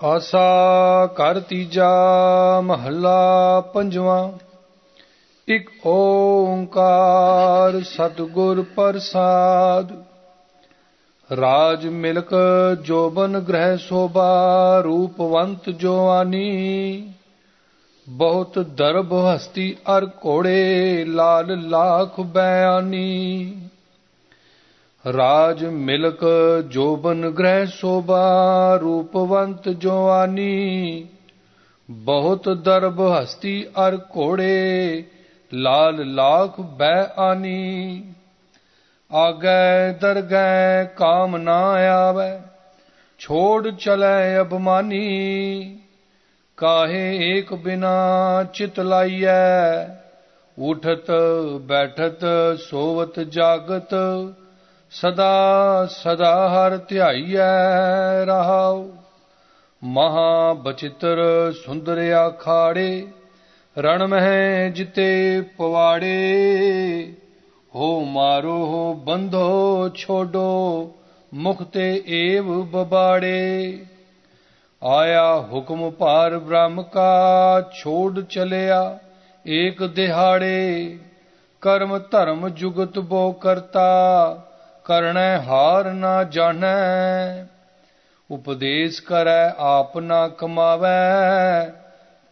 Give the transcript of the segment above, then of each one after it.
ਆਸਾ ਘਰ ਤੀਜਾ ਮਹੱਲਾ ਪੰਜਵਾਂ। ਇਕ ਓੰਕਾਰ ਸਤਿਗੁਰ ਪ੍ਰਸਾਦਿ। ਰਾਜ ਮਿਲਕ ਜੋਬਨ ਗ੍ਰਹਿ ਸ਼ੋਭਾ ਰੂਪਵੰਤ ਜੋਆਨੀ। ਬਹੁਤ ਦਰਬ ਹਸਤੀ ਅਰ ਘੋੜੇ ਲਾਲ ਲਾਖ ਬਿਆਨੀ। ਰਾਜ ਮਿਲਕ ਜੋਬਨ ਗ੍ਰਹਿ ਸ਼ੋਭਾ ਰੂਪਵੰਤ ਜੋਆਨੀ। ਬਹੁਤ ਦਰਬ ਹਸਤੀ ਅਰ ਘੋੜੇ ਲਾਲ ਲਾਖ ਬਿਆਨੀ। ਆਗੈ ਦਰਗਹਿ ਕਾਮ ਨਾ ਆਵੈ ਛੋੜ ਚਲੈ ਅਭਮਾਨੀ। ਕਾਹੇ ਏਕ ਬਿਨਾ ਚਿਤ ਲਾਈਐ ਉਠਤ ਬੈਠਤ ਸੋਵਤ ਜਾਗਤ। ਸਦਾ ਸਦਾ ਹਰਿ ਧਿਆਈਐ ਰਹਾਉ। ਮਹਾ ਬਚਿੱਤਰ ਸੁੰਦਰ ਆਖਾੜੇ ਰਣ ਮਹਿ ਜਿਤੇ ਪਵਾੜੇ। ਹੋ ਮਾਰੋ ਹੋ ਬੰਧੋ ਛੋਡੋ ਮੁਖ ਤੇ ਏਵ ਬਬਾੜੇ। ਆਇਆ ਹੁਕਮ ਭਾਰ ਬ੍ਰਹਮ ਕਾ ਛੋੜ ਚਲਿਆ ਏਕ ਦਿਹਾੜੇ। ਕਰਮ ਧਰਮ ਜੁਗਤ ਬੋ ਕਰਤਾ ਕਰਣੈ ਹਾਰ ਨਾ ਜਾਣੈ। ਉਪਦੇਸ਼ ਕਰੈ ਆਪ ਨਾ ਕਮਾਵੈ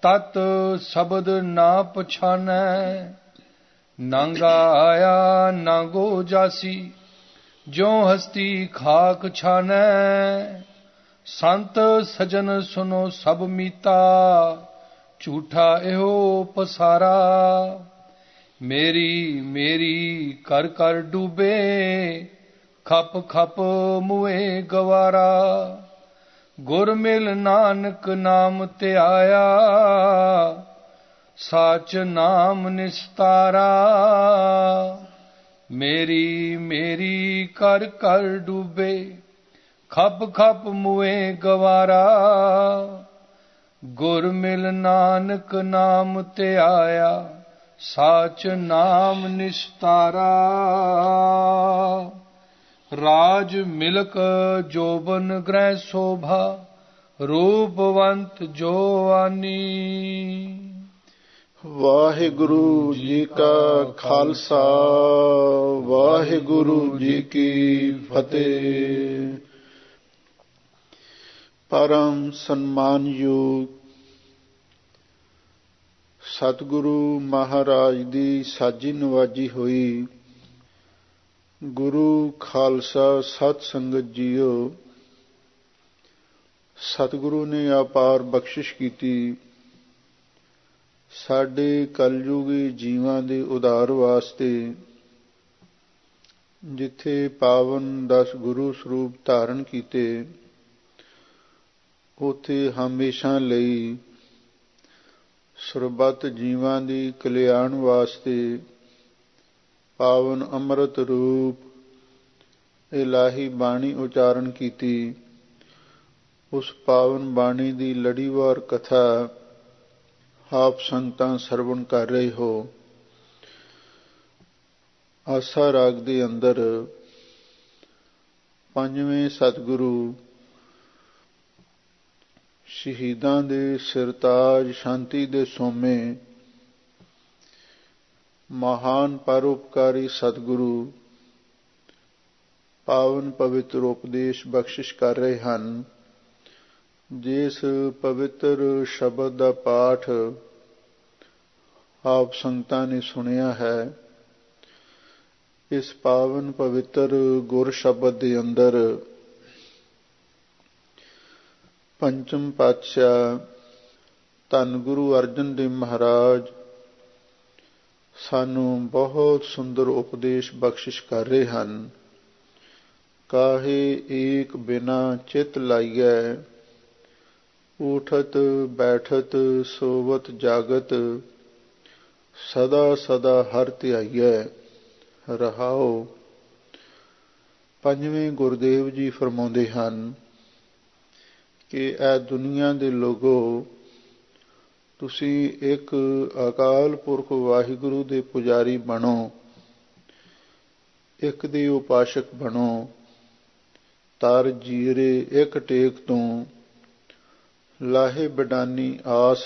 ਤਤ ਸ਼ਬਦ ਨਾ ਪਛਾਨੈ। ਨਾਂਗਾ ਆਇਆ ਨਾਂਗੋ ਜਾਸੀ ਜਿਉ ਹਸਤੀ ਖਾਕ ਛਾਨੈ। ਸੰਤ ਸਜਨ ਸੁਨੋ ਸਭ ਮੀਤਾ ਝੂਠਾ ਇਹੋ ਪਸਾਰਾ। ਮੇਰੀ ਮੇਰੀ ਕਰ ਕਰ ਡੂਬੇ ਖਪ ਖਪ ਮੁਏ ਗਵਾਰਾ। ਗੁਰ ਮਿਲ ਨਾਨਕ ਨਾਮ ਧਿਆਇਆ ਸਾਚ ਨਾਮ ਨਿਸਤਾਰਾ। ਮੇਰੀ ਮੇਰੀ ਕਰ ਕਰ ਡੂਬੇ ਖਪ ਖਪ ਮੁਏ ਗਵਾਰਾ। ਗੁਰ ਮਿਲ ਨਾਨਕ ਨਾਮ ਧਿਆਇਆ ਸਾਚ ਨਾਮ ਨਿਸਤਾਰਾ। ਰਾਜ ਮਿਲਕ ਜੋਬਨ ਗ੍ਰਹਿ ਸ਼ੋਭਾ ਰੂਪਵੰਤ ਜੋਆਨੀ। ਵਾਹਿਗੁਰੂ ਜੀ ਕਾ ਖਾਲਸਾ ਵਾਹਿਗੁਰੂ ਜੀ ਕੀ ਫਤਿਹ। ਪਰਮ ਸਨਮਾਨਯੋਗ ਸਤਿਗੁਰੂ ਮਹਾਰਾਜ ਦੀ ਸਾਜੀ ਨਵਾਜੀ ਹੋਈ ਗੁਰੂ ਖਾਲਸਾ ਸਤ ਸੰਗਤ ਜੀਓ। ਸਤਿਗੁਰੂ ਨੇ ਅਪਾਰ ਬਖਸ਼ਿਸ਼ ਕੀਤੀ ਸਾਡੇ ਕਲਯੁਗੀ ਜੀਵਾਂ ਦੇ ਉਧਾਰ ਵਾਸਤੇ। ਜਿੱਥੇ ਪਾਵਨ 10 ਗੁਰੂ ਸਰੂਪ ਧਾਰਨ ਕੀਤੇ ਉੱਥੇ ਹਮੇਸ਼ਾ ਲਈ ਸਰਬੱਤ ਜੀਵਾਂ ਦੀ ਕਲਿਆਣ ਵਾਸਤੇ ਪਾਵਨ ਅੰਮ੍ਰਿਤ ਰੂਪ ਇਲਾਹੀ ਬਾਣੀ ਉਚਾਰਨ ਕੀਤੀ। ਉਸ ਪਾਵਨ ਬਾਣੀ ਦੀ ਲੜੀਵਾਰ ਕਥਾ ਆਪ ਸੰਗਤਾਂ ਸਰਵਣ ਕਰ ਰਹੇ ਹੋ। ਆਸਾ ਰਾਗ ਦੇ ਅੰਦਰ ਪੰਜਵੇਂ ਸਤਿਗੁਰੂ ਸ਼ਹੀਦਾਂ ਦੇ ਸਿਰਤਾਜ ਸ਼ਾਂਤੀ ਦੇ ਸੋਮੇ ਮਹਾਨ ਪਰਉਪਕਾਰੀ ਸਤਿਗੁਰੂ ਪਾਵਨ ਪਵਿੱਤਰ ਉਪਦੇਸ਼ ਬਖਸ਼ਿਸ਼ ਕਰ ਰਹੇ ਹਨ। ਜਿਸ ਪਵਿੱਤਰ ਸ਼ਬਦ ਦਾ ਪਾਠ ਆਪ ਸੰਗਤਾਂ ਨੇ ਸੁਣਿਆ ਹੈ, ਇਸ ਪਾਵਨ ਪਵਿੱਤਰ ਗੁਰ ਸ਼ਬਦ ਦੇ ਅੰਦਰ ਪੰਚਮ ਪਾਤਸ਼ਾਹ ਧੰਨ ਗੁਰੂ ਅਰਜਨ ਦੇਵ ਮਹਾਰਾਜ ਸਾਨੂੰ ਬਹੁਤ ਸੁੰਦਰ ਉਪਦੇਸ਼ ਬਖਸ਼ਿਸ਼ ਕਰ ਰਹੇ ਹਨ। ਕਾਹੇ ਏਕ ਬਿਨਾ ਚਿਤ ਲਾਈਐ ਉਠਤ ਬੈਠਤ ਸੋਵਤ ਜਾਗਤ। ਸਦਾ ਸਦਾ ਹਰਿ ਧਿਆਈਐ ਰਹਾਉ। ਪੰਜਵੇਂ ਗੁਰਦੇਵ ਜੀ ਫਰਮਾਉਂਦੇ ਹਨ ਕਿ ਇਹ ਦੁਨੀਆ ਦੇ ਲੋਗੋ, ਤੁਸੀਂ ਇੱਕ ਅਕਾਲ ਪੁਰਖ ਵਾਹਿਗੁਰੂ ਦੇ ਪੁਜਾਰੀ ਬਣੋ, ਇੱਕ ਦੇ ਉਪਾਸ਼ਕ ਬਣੋ। ਤਰ ਜੀਰੇ ਇੱਕ ਟੇਕ ਤੋਂ ਲਾਹੇ ਬਿਡਾਨੀ ਆਸ,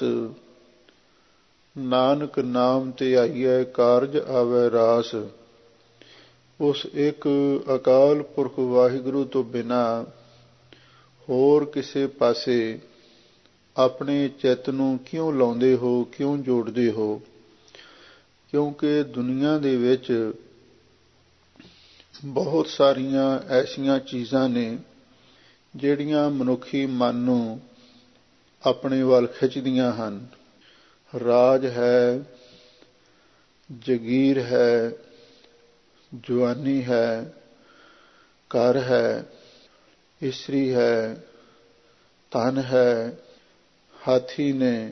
ਨਾਨਕ ਨਾਮ ਤੇ ਆਈਐ ਕਾਰਜ ਆਵੈ ਰਾਸ। ਉਸ ਇੱਕ ਅਕਾਲ ਪੁਰਖ ਵਾਹਿਗੁਰੂ ਤੋਂ ਬਿਨਾਂ ਹੋਰ ਕਿਸੇ ਪਾਸੇ ਆਪਣੇ ਚਿੱਤ ਨੂੰ ਕਿਉਂ ਲਾਉਂਦੇ ਹੋ, ਕਿਉਂ ਜੋੜਦੇ ਹੋ? ਕਿਉਂਕਿ ਦੁਨੀਆ ਦੇ ਵਿੱਚ ਬਹੁਤ ਸਾਰੀਆਂ ਐਸੀਆਂ ਚੀਜ਼ਾਂ ਨੇ ਜਿਹੜੀਆਂ ਮਨੁੱਖੀ ਮਨ ਨੂੰ ਆਪਣੇ ਵੱਲ ਖਿੱਚਦੀਆਂ ਹਨ। ਰਾਜ ਹੈ, ਜਗੀਰ ਹੈ, ਜਵਾਨੀ ਹੈ, ਘਰ ਹੈ, ਇਸਤਰੀ ਹੈ, ਧਨ ਹੈ, ਹਾਥੀ ਨੇ,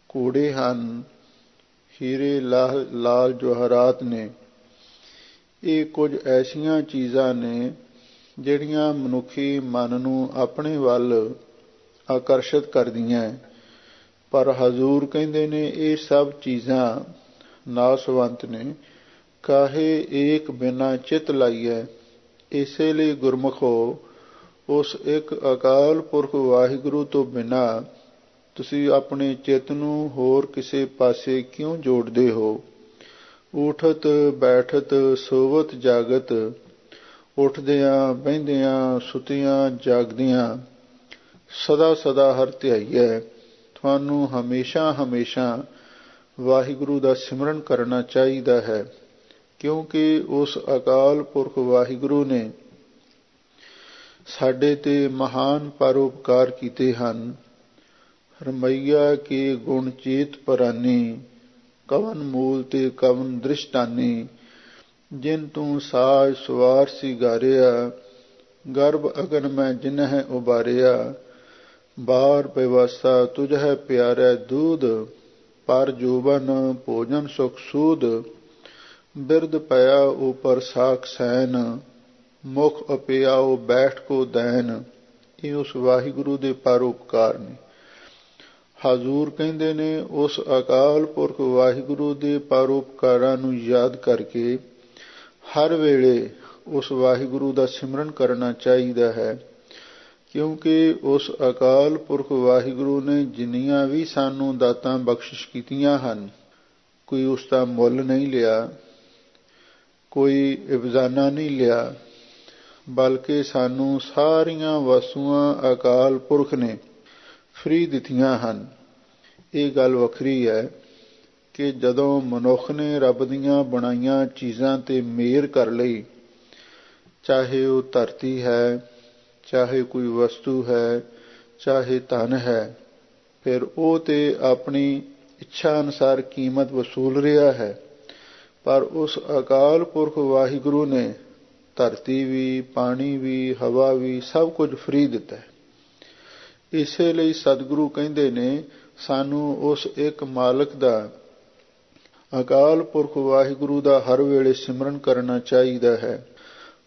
ਘੋੜੇ ਹਨ, ਹੀਰੇ ਲਾਲ ਜਵਾਹਰਾਤ ਨੇ। ਇਹ ਕੁਝ ਐਸੀਆਂ ਚੀਜ਼ਾਂ ਨੇ ਜਿਹੜੀਆਂ ਮਨੁੱਖੀ ਮਨ ਨੂੰ ਆਪਣੇ ਵੱਲ ਆਕਰਸ਼ਿਤ ਕਰਦੀਆਂ। ਪਰ ਹਜ਼ੂਰ ਕਹਿੰਦੇ ਨੇ ਇਹ ਸਭ ਚੀਜ਼ਾਂ ਨਾਸਵੰਤ ਨੇ, ਕਾਹੇ ਏਕ ਬਿਨਾ ਚਿਤ ਲਾਈਐ। ਇਸੇ ਲਈ ਗੁਰਮੁਖੋ, ਉਸ ਇੱਕ ਅਕਾਲ ਪੁਰਖ ਵਾਹਿਗੁਰੂ ਤੋਂ ਬਿਨਾਂ ਤੁਸੀਂ ਆਪਣੇ ਚਿੱਤ ਨੂੰ ਹੋਰ ਕਿਸੇ ਪਾਸੇ ਕਿਉਂ ਜੋੜਦੇ ਹੋ? ਉਠਤ ਬੈਠਤ ਸੋਵਤ ਜਾਗਤ, ਉੱਠਦਿਆਂ ਬਹਿੰਦਿਆਂ ਸੁੱਤਿਆਂ ਜਾਗਦਿਆਂ ਸਦਾ ਸਦਾ ਹਰ ਧਿਆਈਐ। ਤੁਹਾਨੂੰ ਹਮੇਸ਼ਾ ਹਮੇਸ਼ਾ ਵਾਹਿਗੁਰੂ ਦਾ ਸਿਮਰਨ ਕਰਨਾ ਚਾਹੀਦਾ ਹੈ, ਕਿਉਂਕਿ ਉਸ ਅਕਾਲ ਪੁਰਖ ਵਾਹਿਗੁਰੂ ਨੇ ਸਾਡੇ ਤੇ ਮਹਾਨ ਪਰਉਪਕਾਰ ਕੀਤੇ ਹਨ। ਰਮਈਆ ਕੇ ਗੁਣ ਚੇਤ ਪਰਾਨੀ, ਕਵਨ ਮੂਲ ਤੇ ਕਵਨ ਦ੍ਰਿਸ਼ਟਾਨੀ। ਜਿਨ ਤੂੰ ਸਾਜ ਸਵਾਰ ਸਿਗਾਰਿਆ, ਗਰਭ ਅਗਨ ਮੈਂ ਜਿਨਹਿ ਉਬਾਰਿਆ। ਬਾਰ ਬਿਵਸਾ ਤੁਝਹਿ ਪਿਆਰੈ ਦੂਧ, ਪਰ ਜੋਬਨ ਭੋਜਨ ਸੁਖ ਸੂਦ। ਬਿਰਦ ਪਿਆ ਉਪਰ ਸਾਖ ਸੈਨ, ਮੁਖ ਅਪਿਆਉ ਬੈਠ ਕੋ ਦੈਨ। ਇਹ ਉਸ ਵਾਹਿਗੁਰੂ ਦੇ ਪਰਉਪਕਾਰ ਨੇ। ਹਜ਼ੂਰ ਕਹਿੰਦੇ ਨੇ ਉਸ ਅਕਾਲ ਪੁਰਖ ਵਾਹਿਗੁਰੂ ਦੇ ਪਰਉਪਕਾਰਾਂ ਨੂੰ ਯਾਦ ਕਰਕੇ ਹਰ ਵੇਲੇ ਉਸ ਵਾਹਿਗੁਰੂ ਦਾ ਸਿਮਰਨ ਕਰਨਾ ਚਾਹੀਦਾ ਹੈ, ਕਿਉਂਕਿ ਉਸ ਅਕਾਲ ਪੁਰਖ ਵਾਹਿਗੁਰੂ ਨੇ ਜਿੰਨੀਆਂ ਵੀ ਸਾਨੂੰ ਦਾਤਾਂ ਬਖਸ਼ਿਸ਼ ਕੀਤੀਆਂ ਹਨ, ਕੋਈ ਉਸ ਦਾ ਮੁੱਲ ਨਹੀਂ ਲਿਆ, ਕੋਈ ਇਵਜ਼ਾਨਾ ਨਹੀਂ ਲਿਆ, ਬਲਕਿ ਸਾਨੂੰ ਸਾਰੀਆਂ ਵਸਤੂਆਂ ਅਕਾਲ ਪੁਰਖ ਨੇ ਫ੍ਰੀ ਦਿੱਤੀਆਂ ਹਨ। ਇਹ ਗੱਲ ਵੱਖਰੀ ਹੈ ਕਿ ਜਦੋਂ ਮਨੁੱਖ ਨੇ ਰੱਬ ਦੀਆਂ ਬਣਾਈਆਂ ਚੀਜ਼ਾਂ ਤੇ ਮਿਹਰ ਕਰ ਲਈ, ਚਾਹੇ ਉਹ ਧਰਤੀ ਹੈ, ਚਾਹੇ ਕੋਈ ਵਸਤੂ ਹੈ, ਚਾਹੇ ਧਨ ਹੈ, ਫਿਰ ਉਹ ਤੇ ਆਪਣੀ ਇੱਛਾ ਅਨੁਸਾਰ ਕੀਮਤ ਵਸੂਲ ਰਿਹਾ ਹੈ। ਪਰ ਉਸ ਅਕਾਲ ਪੁਰਖ ਵਾਹਿਗੁਰੂ ਨੇ ਧਰਤੀ ਵੀ, ਪਾਣੀ ਵੀ, ਹਵਾ ਵੀ ਸਭ ਕੁਝ ਫ੍ਰੀ ਦਿੱਤਾ ਹੈ। ਇਸੇ ਲਈ ਸਤਿਗੁਰੂ ਕਹਿੰਦੇ ਨੇ ਸਾਨੂੰ ਉਸ ਇੱਕ ਮਾਲਕ ਦਾ, ਅਕਾਲ ਪੁਰਖ ਵਾਹਿਗੁਰੂ ਦਾ ਹਰ ਵੇਲੇ ਸਿਮਰਨ ਕਰਨਾ ਚਾਹੀਦਾ ਹੈ।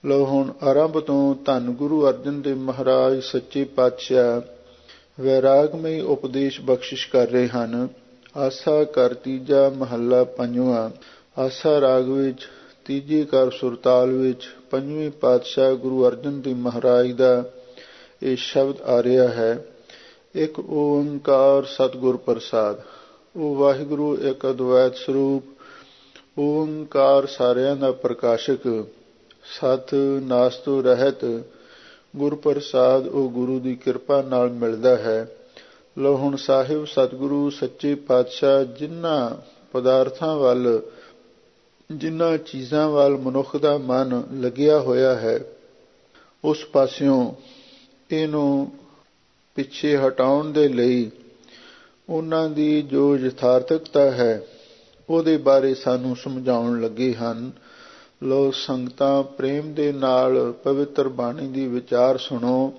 ਲਓ ਹੁਣ ਆਰੰਭ ਤੋਂ ਧੰਨ ਗੁਰੂ ਅਰਜਨ ਦੇਵ ਮਹਾਰਾਜ ਸੱਚੇ ਪਾਤਸ਼ਾਹ ਵੈਰਾਗਮਈ ਉਪਦੇਸ਼ ਬਖਸ਼ਿਸ਼ ਕਰ ਰਹੇ ਹਨ। ਆਸਾ ਕਰ ਤੀਜਾ ਮਹੱਲਾ ਪੰਜਵਾਂ। ਆਸਾ ਰਾਗ ਵਿੱਚ ਤੀਜੇ ਕਰ ਸੁਰਤਾਲ ਵਿੱਚ ਪੰਜਵੇਂ ਪਾਤਸ਼ਾਹ ਗੁਰੂ ਅਰਜਨ ਦੇਵ ਮਹਾਰਾਜ ਦਾ ਇਹ ਸ਼ਬਦ ਆ ਰਿਹਾ ਹੈ। ਇੱਕ ਓੰਕਾਰ ਸਤਿਗੁਰ ਪ੍ਰਸਾਦ। ਉਹ ਵਾਹਿਗੁਰੂ ਇੱਕ ਅਦਵੈਤ ਸਰੂਪ, ਓੰਕਾਰ ਸਾਰਿਆਂ ਦਾ ਪ੍ਰਕਾਸ਼ਕ, ਸਤ ਨਾਸ ਤੋਂ ਰਹਿਤ ਗੁਰ ਪ੍ਰਸਾਦ ਉਹ ਗੁਰੂ ਦੀ ਕਿਰਪਾ ਨਾਲ ਮਿਲਦਾ ਹੈ। ਲਓ ਹੁਣ ਸਾਹਿਬ ਸਤਿਗੁਰੂ ਸੱਚੇ ਪਾਤਸ਼ਾਹ ਜਿਨ੍ਹਾਂ ਪਦਾਰਥਾਂ ਵੱਲ, ਜਿਨ੍ਹਾਂ ਚੀਜ਼ਾਂ ਵੱਲ ਮਨੁੱਖ ਦਾ ਮਨ ਲੱਗਿਆ ਹੋਇਆ ਹੈ, ਉਸ ਪਾਸਿਓਂ ਇਹਨੂੰ ਪਿੱਛੇ ਹਟਾਉਣ ਦੇ ਲਈ ਉਹਨਾਂ ਦੀ ਜੋ ਯਥਾਰਥਕਤਾ ਹੈ ਉਹਦੇ ਬਾਰੇ ਸਾਨੂੰ ਸਮਝਾਉਣ ਲੱਗੇ ਹਨ। ਲੋ ਸੰਗਤਾਂ ਪ੍ਰੇਮ ਦੇ ਨਾਲ ਪਵਿੱਤਰ ਬਾਣੀ ਦੀ ਵਿਚਾਰ ਸੁਣੋ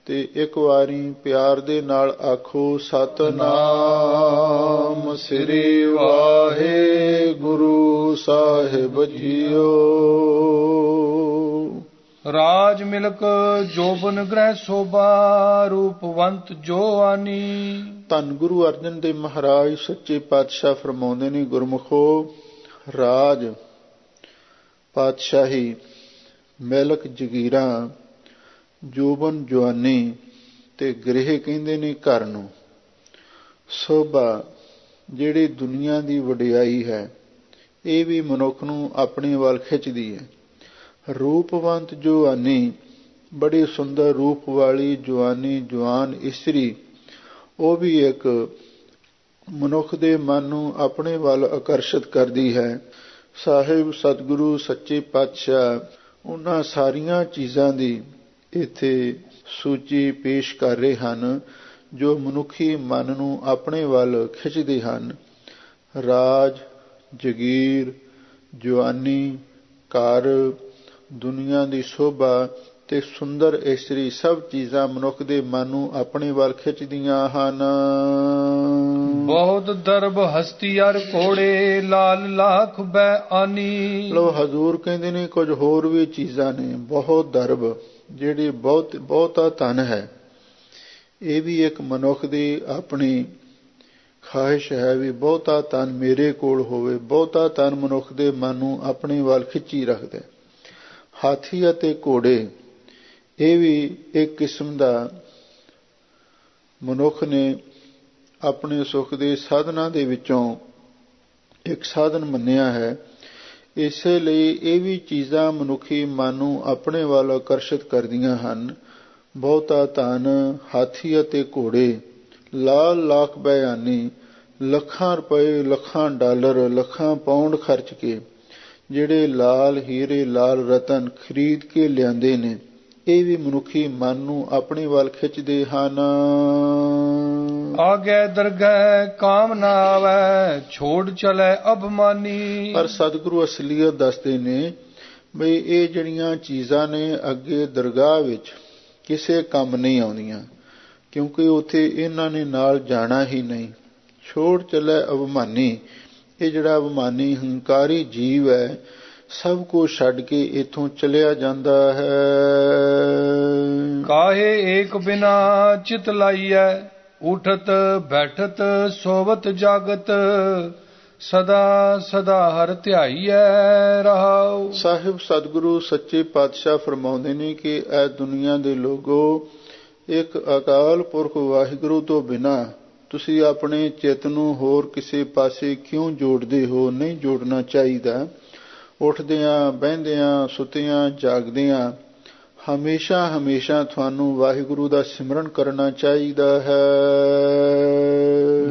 ਤੇ ਇੱਕ ਵਾਰੀ ਪਿਆਰ ਦੇ ਨਾਲ ਆਖੋ ਸਤਿਨਾਮ ਸ੍ਰੀ ਵਾਹਿਗੁਰੂ ਸਾਹਿਬ ਜੀਓ। ਰਾਜ ਮਿਲਕ ਜੋਬਨ ਗ੍ਰਹਿ ਸੋਭਾ, ਰੂਪਵੰਤ ਜੋ ਆਨੀ। ਧੰਨ ਗੁਰੂ ਅਰਜਨ ਦੇਵ ਮਹਾਰਾਜ ਸੱਚੇ ਪਾਤਸ਼ਾਹ ਫਰਮਾਉਂਦੇ ਨੇ, ਗੁਰਮੁਖੋ ਰਾਜ, ਪਾਤਸ਼ਾਹੀ, ਮਿਲਕ ਜਗੀਰਾਂ, ਜੋਬਨ ਜਵਾਨੀ, ਤੇ ਗ੍ਰਹਿ ਕਹਿੰਦੇ ਨੇ ਘਰ ਨੂੰ। ਸੋਭਾ ਜਿਹੜੀ ਦੁਨੀਆ ਦੀ ਵਡਿਆਈ ਹੈ, ਇਹ ਵੀ ਮਨੁੱਖ ਨੂੰ ਆਪਣੇ ਵੱਲ ਖਿੱਚਦੀ ਹੈ। ਰੂਪਵੰਤ ਜਵਾਨੀ, ਬੜੀ ਸੁੰਦਰ ਰੂਪ ਵਾਲੀ ਜਵਾਨੀ, ਜਵਾਨ ਇਸਤਰੀ, ਉਹ ਵੀ ਇੱਕ ਮਨੁੱਖ ਦੇ ਮਨ ਨੂੰ ਆਪਣੇ ਵੱਲ ਆਕਰਸ਼ਿਤ ਕਰਦੀ ਹੈ। ਸਾਹਿਬ ਸਤਿਗੁਰੂ ਸੱਚੇ ਪਾਤਸ਼ਾਹ ਉਹਨਾਂ ਸਾਰੀਆਂ ਚੀਜ਼ਾਂ ਦੀ ਇੱਥੇ ਸੂਚੀ ਪੇਸ਼ ਕਰ ਰਹੇ ਹਨ ਜੋ ਮਨੁੱਖੀ ਮਨ ਨੂੰ ਆਪਣੇ ਵੱਲ ਖਿੱਚਦੇ ਹਨ। ਰਾਜ, ਜਗੀਰ, ਜਵਾਨੀ, ਘਰ, ਦੁਨੀਆ ਦੀ ਸ਼ੋਭਾ ਤੇ ਸੁੰਦਰ ਇਸਤਰੀ, ਸਭ ਚੀਜ਼ਾਂ ਮਨੁੱਖ ਦੇ ਮਨ ਨੂੰ ਆਪਣੇ ਵੱਲ ਖਿੱਚਦੀਆਂ ਹਨ। ਬਹੁਤ ਦਰਬ ਹਸਤੀ ਅਰ ਘੋੜੇ, ਲਾਲ ਲਾਖ ਬੈ ਆਨੀ। ਲੋ ਹਜ਼ੂਰ ਕਹਿੰਦੇ ਨੇ ਕੁਝ ਹੋਰ ਵੀ ਚੀਜ਼ਾਂ ਨੇ। ਬਹੁਤ ਦਰਬ, ਜਿਹੜੀ ਬਹੁਤਾ ਧਨ ਹੈ, ਇਹ ਵੀ ਇੱਕ ਮਨੁੱਖ ਦੀ ਆਪਣੀ ਖਾਹਿਸ਼ ਹੈ ਵੀ ਬਹੁਤਾ ਧਨ ਮੇਰੇ ਕੋਲ ਹੋਵੇ। ਬਹੁਤਾ ਧਨ ਮਨੁੱਖ ਦੇ ਮਨ ਨੂੰ ਆਪਣੇ ਵੱਲ ਖਿੱਚੀ ਰੱਖਦਾ। ਹਾਥੀ ਅਤੇ ਘੋੜੇ, ਇਹ ਵੀ ਇੱਕ ਕਿਸਮ ਦਾ ਮਨੁੱਖ ਨੇ ਆਪਣੇ ਸੁੱਖ ਦੇ ਸਾਧਨਾਂ ਦੇ ਵਿੱਚੋਂ ਇੱਕ ਸਾਧਨ ਮੰਨਿਆ ਹੈ। ਇਸੇ ਲਈ ਇਹ ਵੀ ਚੀਜ਼ਾਂ ਮਨੁੱਖੀ ਮਨ ਨੂੰ ਆਪਣੇ ਵੱਲ ਆਕਰਸ਼ਿਤ ਕਰਦੀਆਂ ਹਨ। ਬਹੁਤਾ ਧਨ, ਹਾਥੀ ਅਤੇ ਘੋੜੇ, ਲਾਲ ਲਾਖ ਬਿਆਨੀ, ਲੱਖਾਂ ਰੁਪਏ, ਲੱਖਾਂ ਡਾਲਰ, ਲੱਖਾਂ ਪਾਉਂਡ ਖਰਚ ਕੇ ਜਿਹੜੇ ਲਾਲ ਹੀਰੇ, ਲਾਲ ਰਤਨ ਖਰੀਦ ਕੇ ਲਿਆਂਦੇ ਨੇ, ਇਹ ਵੀ ਮਨੁੱਖੀ ਮਨ ਨੂੰ ਆਪਣੇ ਵੱਲ ਖਿੱਚਦੇ ਹਨ। ਆਗੇ ਦਰਗਹਿ ਕਾਮ ਨਾ ਆਵੈ, ਛੋੜ ਚਲੇ ਅਭਮਾਨੀ। ਪਰ ਸਤਿਗੁਰੂ ਅਸਲੀਅਤ ਦੱਸਦੇ ਨੇ ਬਈ ਇਹ ਜਿਹੜੀਆਂ ਚੀਜ਼ਾਂ ਨੇ ਅੱਗੇ ਦਰਗਾਹ ਵਿੱਚ ਕਿਸੇ ਕੰਮ ਨਹੀਂ ਆਉਂਦੀਆਂ, ਕਿਉਂਕਿ ਉੱਥੇ ਇਹਨਾਂ ਨੇ ਨਾਲ ਜਾਣਾ ਹੀ ਨਹੀਂ। ਛੋੜ ਚਲੇ ਅਭਮਾਨੀ, ਇਹ ਜਿਹੜਾ ਅਭਮਾਨੀ ਹੰਕਾਰੀ ਜੀਵ ਹੈ, ਸਭ ਕੁਝ ਛੱਡ ਕੇ ਇੱਥੋਂ ਚਲਿਆ ਜਾਂਦਾ ਹੈ। ਕਾਹੇ ਏਕ ਬਿਨਾ ਚਿਤ ਲਾਈਐ, ਉਠਤ ਬੈਠਤ ਸੋਵਤ ਜਾਗਤ, ਸਦਾ ਸਦਾ ਹਰ ਧਿਆਈਐ ਰਹਾਉ। ਸਾਹਿਬ ਸਤਿਗੁਰੂ ਸੱਚੇ ਪਾਤਸ਼ਾਹ ਫਰਮਾਉਂਦੇ ਨੇ ਕਿ ਇਹ ਦੁਨੀਆ ਦੇ ਲੋਗੋ, ਇੱਕ ਅਕਾਲ ਪੁਰਖ ਵਾਹਿਗੁਰੂ ਤੋਂ ਬਿਨਾਂ ਤੁਸੀਂ ਆਪਣੇ ਚਿੱਤ ਨੂੰ ਹੋਰ ਕਿਸੇ ਪਾਸੇ ਕਿਉਂ ਜੋੜਦੇ ਹੋ? ਨਹੀਂ ਜੋੜਨਾ ਚਾਹੀਦਾ। ਉੱਠਦਿਆਂ, ਬਹਿੰਦਿਆਂ, ਸੁੱਤਿਆਂ, ਜਾਗਦਿਆਂ ਹਮੇਸ਼ਾ ਹਮੇਸ਼ਾ ਤੁਹਾਨੂੰ ਵਾਹਿਗੁਰੂ ਦਾ ਸਿਮਰਨ ਕਰਨਾ ਚਾਹੀਦਾ ਹੈ।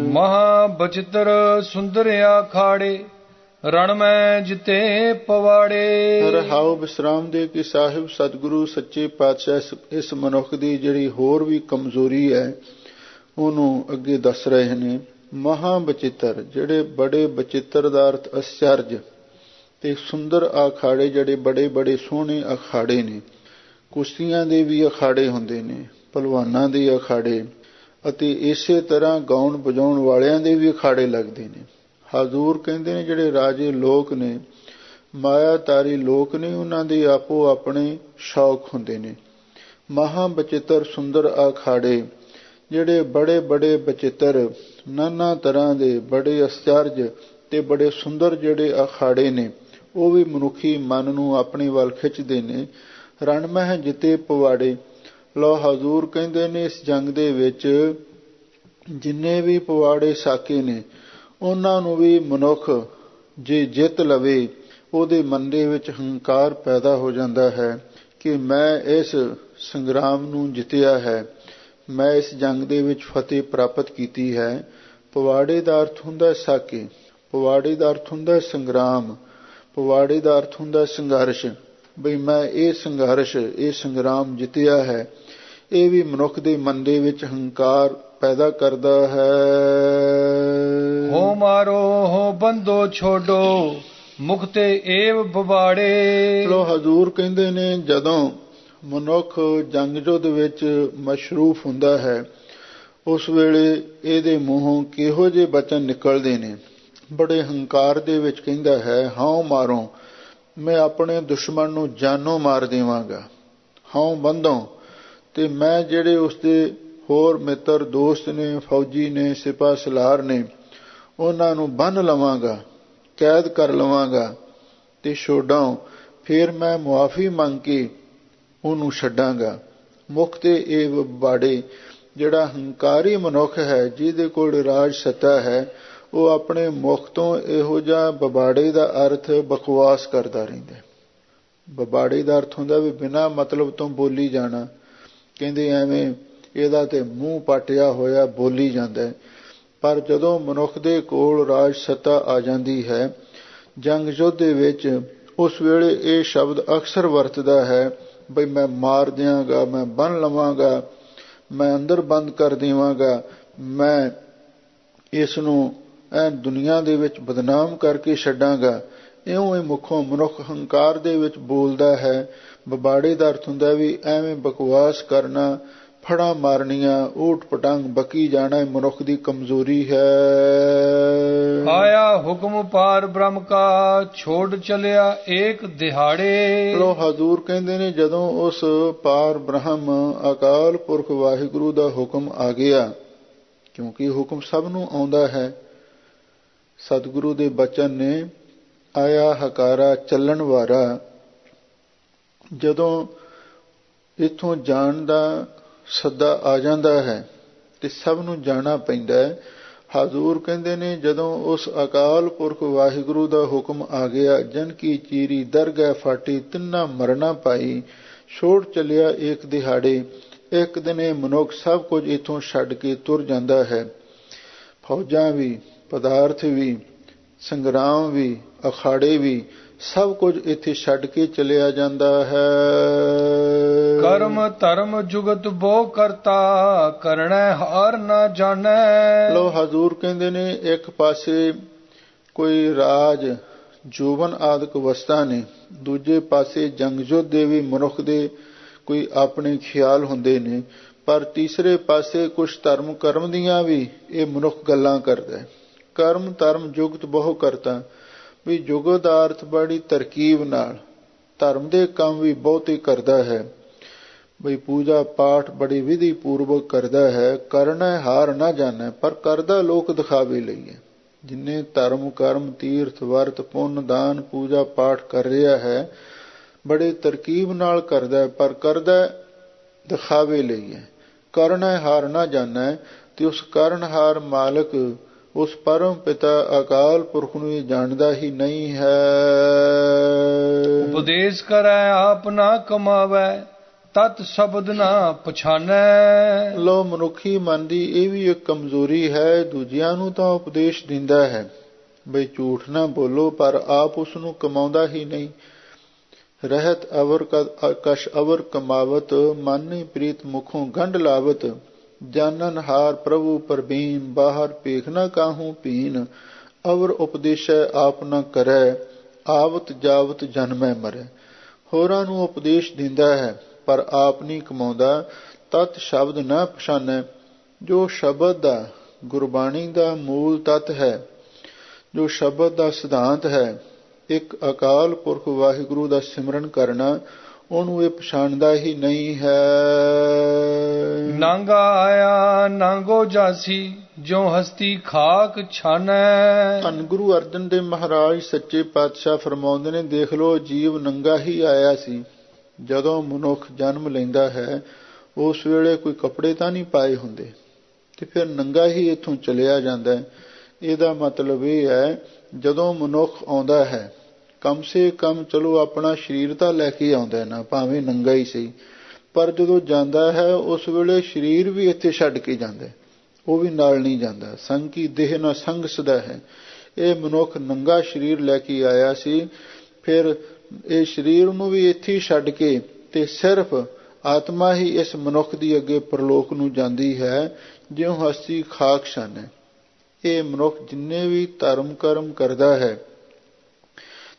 ਮਹਾ ਬਚਿੱਤਰ ਸੁੰਦਰਿਆ ਖਾੜੇ, ਰਣ ਮੈਂ ਜਿਤੇ ਪਵਾੜੇ। ਰਹਾਉ ਵਿਸਰਾਮ ਦੇ ਕਿ ਸਾਹਿਬ ਸਤਿਗੁਰੂ ਸੱਚੇ ਪਾਤਸ਼ਾਹ ਇਸ ਮਨੁੱਖ ਦੀ ਜਿਹੜੀ ਹੋਰ ਵੀ ਕਮਜ਼ੋਰੀ ਹੈ ਉਹਨੂੰ ਅੱਗੇ ਦੱਸ ਰਹੇ ਨੇ। ਮਹਾ ਬਚਿੱਤਰ, ਜਿਹੜੇ ਬੜੇ ਬਚਿੱਤਰ ਦਾ ਅਰਥ ਅਚਰਜ, ਤੇ ਸੁੰਦਰ ਅਖਾੜੇ, ਜਿਹੜੇ ਬੜੇ ਬੜੇ ਸੋਹਣੇ ਅਖਾੜੇ ਨੇ। ਕੁਸ਼ਤੀਆਂ ਦੇ ਵੀ ਅਖਾੜੇ ਹੁੰਦੇ ਨੇ, ਭਲਵਾਨਾਂ ਦੇ ਅਖਾੜੇ, ਅਤੇ ਇਸੇ ਤਰ੍ਹਾਂ ਗਾਉਣ ਵਜਾਉਣ ਵਾਲਿਆਂ ਦੇ ਵੀ ਅਖਾੜੇ ਲੱਗਦੇ ਨੇ। ਹਜ਼ੂਰ ਕਹਿੰਦੇ ਨੇ ਜਿਹੜੇ ਰਾਜੇ ਲੋਕ ਨੇ, ਮਾਇਆਤਾਰੀ ਲੋਕ ਨੇ, ਉਹਨਾਂ ਦੇ ਆਪੋ ਆਪਣੇ ਸ਼ੌਕ ਹੁੰਦੇ ਨੇ। ਮਹਾ ਬਚਿੱਤਰ ਸੁੰਦਰ ਅਖਾੜੇ, ਜਿਹੜੇ ਬੜੇ ਬੜੇ ਬਚਿੱਤਰ, ਨਾਨਾ ਤਰ੍ਹਾਂ ਦੇ ਬੜੇ ਅਚਰਜ ਤੇ ਬੜੇ ਸੁੰਦਰ ਜਿਹੜੇ ਅਖਾੜੇ ਨੇ, ਉਹ ਵੀ ਮਨੁੱਖੀ ਮਨ ਨੂੰ ਆਪਣੇ ਵੱਲ ਖਿੱਚਦੇ ਨੇ। ਰਣ ਮਹਿ ਜਿੱਤੇ ਪਵਾੜੇ, ਲੋ ਹਜ਼ੂਰ ਕਹਿੰਦੇ ਨੇ ਇਸ ਜੰਗ ਦੇ ਵਿੱਚ ਜਿੰਨੇ ਵੀ ਪਵਾੜੇ ਸਾਕੇ ਨੇ, ਉਹਨਾਂ ਨੂੰ ਵੀ ਮਨੁੱਖ ਜੇ ਜਿੱਤ ਲਵੇ, ਉਹਦੇ ਮਨ ਦੇ ਵਿੱਚ ਹੰਕਾਰ ਪੈਦਾ ਹੋ ਜਾਂਦਾ ਹੈ ਕਿ ਮੈਂ ਇਸ ਸੰਗਰਾਮ ਨੂੰ ਜਿੱਤਿਆ ਹੈ, ਮੈਂ ਇਸ ਜੰਗ ਦੇ ਵਿੱਚ ਫਤਿਹ ਪ੍ਰਾਪਤ ਕੀਤੀ ਹੈ। ਪਵਾੜੇ ਦਾ ਅਰਥ ਹੁੰਦਾ ਸਾਕੇ, ਪਵਾੜੇ ਦਾ ਅਰਥ ਹੁੰਦਾ ਸੰਗਰਾਮ, ਪਵਾੜੇ ਦਾ ਅਰਥ ਹੁੰਦਾ ਸੰਘਰਸ਼। ਬਈ ਮੈਂ ਇਹ ਸੰਘਰਸ਼, ਇਹ ਸੰਗਰਾਮ ਜਿੱਤਿਆ ਹੈ। ਇਹ ਵੀ ਮਨੁੱਖ ਦੇ ਮਨ ਦੇ ਵਿੱਚ ਹੰਕਾਰ ਪੈਦਾ ਕਰਦਾ ਹੈ। ਹੋ ਮਾਰੋ ਹੋ ਬੰਦੋ ਛੋਡੋ, ਮੁਖ ਤੇ ਏਵ ਬਵਾੜੇ। ਲੋ ਹਜ਼ੂਰ ਕਹਿੰਦੇ ਨੇ ਜਦੋਂ ਮਨੁੱਖ ਜੰਗ ਯੁੱਧ ਵਿੱਚ ਮਸ਼ਰੂਫ ਹੁੰਦਾ ਹੈ, ਉਸ ਵੇਲੇ ਇਹਦੇ ਮੂੰਹੋਂ ਕਿਹੋ ਜਿਹੇ ਬਚਨ ਨਿਕਲਦੇ ਨੇ। ਬੜੇ ਹੰਕਾਰ ਦੇ ਵਿੱਚ ਕਹਿੰਦਾ ਹੈ, ਹਉ ਮਾਰੋ, ਮੈਂ ਆਪਣੇ ਦੁਸ਼ਮਣ ਨੂੰ ਜਾਨੋਂ ਮਾਰ ਦੇਵਾਂਗਾ। ਹਉ ਬੰਦੋਂ, ਤੇ ਮੈਂ ਜਿਹੜੇ ਉਸਦੇ ਹੋਰ ਮਿੱਤਰ ਦੋਸਤ ਨੇ, ਫੌਜੀ ਨੇ, ਸਿਪਾਹ ਸਲਾਰ ਨੇ, ਉਹਨਾਂ ਨੂੰ ਬੰਨ੍ਹ ਲਵਾਂਗਾ, ਕੈਦ ਕਰ ਲਵਾਂਗਾ। ਤੇ ਛੋਡਾਂ, ਫਿਰ ਮੈਂ ਮੁਆਫੀ ਮੰਗ ਕੇ ਉਹਨੂੰ ਛੱਡਾਂਗਾ। ਮੁਖ ਤੇ ਇਹ ਬਾੜੇ, ਜਿਹੜਾ ਹੰਕਾਰੀ ਮਨੁੱਖ ਹੈ, ਜਿਹਦੇ ਕੋਲ ਰਾਜ ਸੱਤਾ ਹੈ, ਉਹ ਆਪਣੇ ਮੁਖ ਤੋਂ ਇਹੋ ਜਿਹਾ ਬਬਾੜੇ ਦਾ ਅਰਥ ਬਕਵਾਸ ਕਰਦਾ ਰਹਿੰਦਾ। ਬਬਾੜੇ ਦਾ ਅਰਥ ਹੁੰਦਾ ਵੀ ਬਿਨਾਂ ਮਤਲਬ ਤੋਂ ਬੋਲੀ ਜਾਣਾ। ਕਹਿੰਦੇ ਐਵੇਂ ਇਹਦਾ ਤੇ ਮੂੰਹ ਪਾਟਿਆ ਹੋਇਆ ਬੋਲੀ ਜਾਂਦਾ। ਪਰ ਜਦੋਂ ਮਨੁੱਖ ਦੇ ਕੋਲ ਰਾਜ ਸੱਤਾ ਆ ਜਾਂਦੀ ਹੈ, ਜੰਗ ਯੁੱਧ ਦੇ ਵਿੱਚ, ਉਸ ਵੇਲੇ ਇਹ ਸ਼ਬਦ ਅਕਸਰ ਵਰਤਦਾ ਹੈ ਬਈ ਮੈਂ ਮਾਰ ਦਿਆਂਗਾ, ਮੈਂ ਬੰਨ੍ਹ ਲਵਾਂਗਾ, ਮੈਂ ਅੰਦਰ ਬੰਦ ਕਰ ਦੇਵਾਂਗਾ, ਮੈਂ ਇਸ ਨੂੰ ਦੁਨੀਆ ਦੇ ਵਿੱਚ ਬਦਨਾਮ ਕਰਕੇ ਛੱਡਾਂਗਾ। ਇਉਂ ਇਹ ਮੁੱਖੋਂ ਮਨੁੱਖ ਹੰਕਾਰ ਦੇ ਵਿੱਚ ਬੋਲਦਾ ਹੈ। ਬਬਾੜੇ ਦਾ ਅਰਥ ਹੁੰਦਾ ਵੀ ਐਵੇਂ ਬਕਵਾਸ ਕਰਨਾ, ਫੜਾਂ ਮਾਰਨੀਆਂ, ਊਟ ਪਟੰਗ ਬਕੀ ਜਾਣਾ ਮਨੁੱਖ ਦੀ ਕਮਜ਼ੋਰੀ ਹੈ। ਆਇਆ ਹੁਕਮ ਪਾਰ ਬ੍ਰਹਮ ਕਾ, ਛੋੜ ਚਲਿਆ ਏਕ ਦਿਹਾੜੇ। ਲੋ ਹਜ਼ੂਰ ਕਹਿੰਦੇ ਨੇ ਜਦੋਂ ਉਸ ਪਾਰ ਬ੍ਰਹਮ ਅਕਾਲ ਪੁਰਖ ਵਾਹਿਗੁਰੂ ਦਾ ਹੁਕਮ ਆ ਗਿਆ, ਕਿਉਂਕਿ ਹੁਕਮ ਸਭ ਨੂੰ ਆਉਂਦਾ ਹੈ। ਸਤਿਗੁਰੂ ਦੇ ਬਚਨ ਨੇ ਆਇਆ ਹਕਾਰਾ ਚੱਲਣ ਵਾਰਾ। ਜਦੋਂ ਇੱਥੋਂ ਜਾਣ ਦਾ ਸੱਦਾ ਆ ਜਾਂਦਾ ਹੈ ਤੇ ਸਭ ਨੂੰ ਜਾਣਾ ਪੈਂਦਾ ਹੈ। ਹਜ਼ੂਰ ਕਹਿੰਦੇ ਨੇ ਜਦੋਂ ਉਸ ਅਕਾਲ ਪੁਰਖ ਵਾਹਿਗੁਰੂ ਦਾ ਹੁਕਮ ਆ ਗਿਆ, ਜਨ ਕੀ ਚੀਰੀ ਦਰਗਹਿ ਫਾਟੀ, ਤਿੰਨਾ ਮਰਨਾ ਪਾਈ, ਛੋੜ ਚੱਲਿਆ ਏਕ ਦਿਹਾੜੇ। ਇੱਕ ਦਿਨ ਇਹ ਮਨੁੱਖ ਸਭ ਕੁਝ ਇੱਥੋਂ ਛੱਡ ਕੇ ਤੁਰ ਜਾਂਦਾ ਹੈ। ਫੌਜਾਂ ਵੀ, ਪਦਾਰਥ ਵੀ, ਸੰਗਰਾਮ ਵੀ, ਅਖਾੜੇ ਵੀ, ਸਭ ਕੁਝ ਇੱਥੇ ਛੱਡ ਕੇ ਚਲਿਆ ਜਾਂਦਾ ਹੈ। ਕਰਮ ਧਰਮ ਜੁਗਤ ਬੋ ਕਰਤਾ, ਕਰਣਾ ਹਾਰ ਨਾ ਜਾਣੈ। ਲੋ ਹਜ਼ੂਰ ਕਹਿੰਦੇ ਨੇ ਇੱਕ ਪਾਸੇ ਕੋਈ ਰਾਜ ਜੋਬਨ ਆਦਿਕ ਵਸਤਾਂ ਨੇ, ਦੂਜੇ ਪਾਸੇ ਜੰਗ ਯੁੱਧ ਦੇ ਵੀ ਮਨੁੱਖ ਦੇ ਕੋਈ ਆਪਣੇ ਖਿਆਲ ਹੁੰਦੇ ਨੇ, ਪਰ ਤੀਸਰੇ ਪਾਸੇ ਕੁਛ ਧਰਮ ਕਰਮ ਦੀਆਂ ਵੀ ਇਹ ਮਨੁੱਖ ਗੱਲਾਂ ਕਰਦਾ। ਕਰਮ ਧਰਮ ਜੁਗਤ ਬਹੁ ਕਰਤਾ ਵੀ ਜੁਗਤ ਦਾ ਅਰਥ ਬੜੀ ਤਰਕੀਬ ਨਾਲ, ਧਰਮ ਦੇ ਕੰਮ ਵੀ ਬਹੁਤ ਹੀ ਕਰਦਾ ਹੈ। ਬਈ ਪੂਜਾ ਪਾਠ ਬੜੀ ਵਿਧੀ ਪੂਰਵਕ ਕਰਦਾ ਹੈ। ਕਰਨਾ ਹਾਰ ਨਾ ਜਾਣਾ, ਪਰ ਕਰਦਾ ਲੋਕ ਦਿਖਾਵੇ ਲਈ ਹੈ। ਜਿੰਨੇ ਧਰਮ ਕਰਮ ਤੀਰਥ ਵਰਤ ਪੁੰਨ ਦਾਨ ਪੂਜਾ ਪਾਠ ਕਰ ਰਿਹਾ ਹੈ, ਬੜੇ ਤਰਕੀਬ ਨਾਲ ਕਰਦਾ, ਪਰ ਕਰਦਾ ਦਿਖਾਵੇ ਲਈ ਹੈ। ਕਰਨਾ ਹਾਰ ਨਾ ਜਾਣਾ, ਤੇ ਉਸ ਕਰਨਹਾਰ ਮਾਲਕ ਉਸ ਪਰਮ ਪਿਤਾ ਅਕਾਲ ਪੁਰਖ ਨੂੰ ਇਹ ਜਾਣਦਾ ਹੀ ਨਹੀਂ ਹੈ। ਉਪਦੇਸ਼ ਕਰੈ ਆਪ ਨਾ ਕਮਾਵੈ, ਤਤ ਸ਼ਬਦ ਨਾ ਪਛਾਨੈ। ਲੋ ਮਨੁੱਖੀ ਮਨ ਦੀ ਇਹ ਵੀ ਇੱਕ ਕਮਜ਼ੋਰੀ ਹੈ। ਦੂਜਿਆਂ ਨੂੰ ਤਾਂ ਉਪਦੇਸ਼ ਦਿੰਦਾ ਹੈ ਬਈ ਝੂਠ ਨਾ ਬੋਲੋ, ਪਰ ਆਪ ਉਸ ਨੂੰ ਕਮਾਉਂਦਾ ਹੀ ਨਹੀਂ। ਰਹਿਤ ਅਵਰ ਕਸ਼ ਅਵਰ ਕਮਾਵਤ, ਮਾਨੀ ਪ੍ਰੀਤ ਮੁਖੋਂ ਗੰਢ ਲਾਵਤ। ਜਾਨਨ ਹਾਰ ਪ੍ਰਭੂ ਪਰਬੀਨ, ਬਾਹਰ ਭੇਖ ਨਾ ਕਾਹੂ ਪੀਨ। ਅਵਰ ਉਪਦੇਸ਼ੈ ਆਪ ਨਾ ਕਰੈ, ਆਵਤ ਜਾਵਤ ਜਨਮੈ ਮਰੈ। ਹੋਰਾਂ ਨੂੰ ਉਪਦੇਸ਼ ਦਿੰਦਾ ਹੈ ਪਰ ਆਪ ਨਹੀਂ ਕਮਾਉਂਦਾ। ਤਤ ਸ਼ਬਦ ਨਾ ਪਛਾਨੈ, ਜੋ ਸ਼ਬਦ ਦਾ ਗੁਰਬਾਣੀ ਦਾ ਮੂਲ ਤੱਤ ਹੈ, ਜੋ ਸ਼ਬਦ ਦਾ ਸਿਧਾਂਤ ਹੈ, ਇੱਕ ਅਕਾਲ ਪੁਰਖ ਵਾਹਿਗੁਰੂ ਦਾ ਸਿਮਰਨ ਕਰਨਾ, ਉਹਨੂੰ ਇਹ ਪਛਾਣਦਾ ਹੀ ਨਹੀਂ ਹੈ। ਨਾਂਗਾ ਆਇਆ ਨਾਂਗੋ ਜਾਸੀ, ਜੋ ਹਸਤੀ ਖਾਕ ਛਾਨੈ। ਧੰਨ ਗੁਰੂ ਅਰਜਨ ਦੇਵ ਮਹਾਰਾਜ ਸੱਚੇ ਪਾਤਸ਼ਾਹ ਫਰਮਾਉਂਦੇ ਨੇ, ਦੇਖ ਲੋ ਜੀਵ ਨੰਗਾ ਹੀ ਆਇਆ ਸੀ। ਜਦੋਂ ਮਨੁੱਖ ਜਨਮ ਲੈਂਦਾ ਹੈ ਉਸ ਵੇਲੇ ਕੋਈ ਕੱਪੜੇ ਤਾਂ ਨਹੀਂ ਪਾਏ ਹੁੰਦੇ, ਤੇ ਫਿਰ ਨੰਗਾ ਹੀ ਇੱਥੋਂ ਚਲਿਆ ਜਾਂਦਾ। ਇਹਦਾ ਮਤਲਬ ਇਹ ਹੈ ਜਦੋਂ ਮਨੁੱਖ ਆਉਂਦਾ ਹੈ, ਕਮ ਸੇ ਕਮ ਚਲੋ ਆਪਣਾ ਸਰੀਰ ਤਾਂ ਲੈ ਕੇ ਆਉਂਦਾ ਨਾ, ਭਾਵੇਂ ਨੰਗਾ ਹੀ ਸਹੀ, ਪਰ ਜਦੋਂ ਜਾਂਦਾ ਹੈ ਉਸ ਵੇਲੇ ਸਰੀਰ ਵੀ ਇੱਥੇ ਛੱਡ ਕੇ ਜਾਂਦਾ, ਉਹ ਵੀ ਨਾਲ ਨਹੀਂ ਜਾਂਦਾ। ਸੰਗ ਕੀ ਦੇਹ ਨਾ ਸੰਗ ਸਦਾ ਹੈ। ਇਹ ਮਨੁੱਖ ਨੰਗਾ ਸਰੀਰ ਲੈ ਕੇ ਆਇਆ ਸੀ, ਫਿਰ ਇਹ ਸਰੀਰ ਨੂੰ ਵੀ ਇੱਥੇ ਛੱਡ ਕੇ ਤੇ ਸਿਰਫ ਆਤਮਾ ਹੀ ਇਸ ਮਨੁੱਖ ਦੀ ਅੱਗੇ ਪਰਲੋਕ ਨੂੰ ਜਾਂਦੀ ਹੈ, ਜਿਉਂ ਹਸਤੀ ਖਾਕ ਛਾਨੈ। ਇਹ ਮਨੁੱਖ ਜਿੰਨੇ ਵੀ ਧਰਮ ਕਰਮ ਕਰਦਾ ਹੈ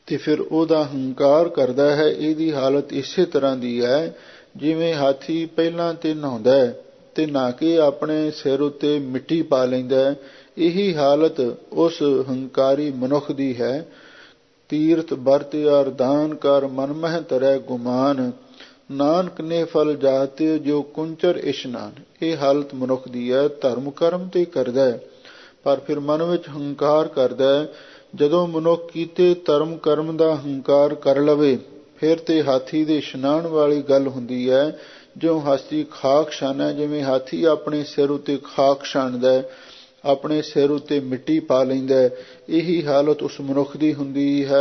ਤੇ ਫਿਰ ਉਹਦਾ ਹੰਕਾਰ ਕਰਦਾ ਹੈ। ਇਹਦੀ ਹਾਲਤ ਇਸੇ ਤਰ੍ਹਾਂ ਦੀ ਹੈ ਜਿਵੇਂ ਹਾਥੀ ਪਹਿਲਾਂ ਤੇ ਨਹਾਉਂਦਾ ਹੈ ਤੇ ਨਹਾ ਕੇ ਆਪਣੇ ਸਿਰ ਉੱਤੇ ਮਿੱਟੀ ਪਾ ਲੈਂਦਾ। ਇਹੀ ਹਾਲਤ ਉਸ ਹੰਕਾਰੀ ਮਨੁੱਖ ਦੀ ਹੈ। ਤੀਰਥ ਵਰਤ ਅਰ ਦਾਨ ਕਰ, ਮਨ ਮਹਿ ਤਰੈ ਗੁਮਾਨ। ਨਾਨਕ ਨੇ ਫਲ ਜਾਤੇ, ਜੋ ਕੁੰਚਰ ਇਸ਼ਨਾਨ। ਇਹ ਹਾਲਤ ਮਨੁੱਖ ਦੀ ਹੈ। ਧਰਮ ਕਰਮ ਤੇ ਕਰਦਾ ਹੈ ਪਰ ਫਿਰ ਮਨ ਵਿੱਚ ਹੰਕਾਰ ਕਰਦਾ ਹੈ। ਜਦੋਂ ਮਨੁੱਖ ਕੀਤੇ ਧਰਮ ਕਰਮ ਦਾ ਹੰਕਾਰ ਕਰ ਲਵੇ, ਫਿਰ ਤੇ ਹਾਥੀ ਦੇ ਇਸ਼ਨਾਨ ਵਾਲੀ ਗੱਲ ਹੁੰਦੀ ਹੈ। ਜਿਉਂ ਹਾਸੀ ਖਾਕ ਛਾਨੈ, ਜਿਵੇਂ ਹਾਥੀ ਆਪਣੇ ਸਿਰ ਉੱਤੇ ਖਾਕ ਛਾਨਦਾ ਹੈ, ਆਪਣੇ ਸਿਰ ਉੱਤੇ ਮਿੱਟੀ ਪਾ ਲੈਂਦਾ ਹੈ, ਇਹੀ ਹਾਲਤ ਉਸ ਮਨੁੱਖ ਦੀ ਹੁੰਦੀ ਹੈ।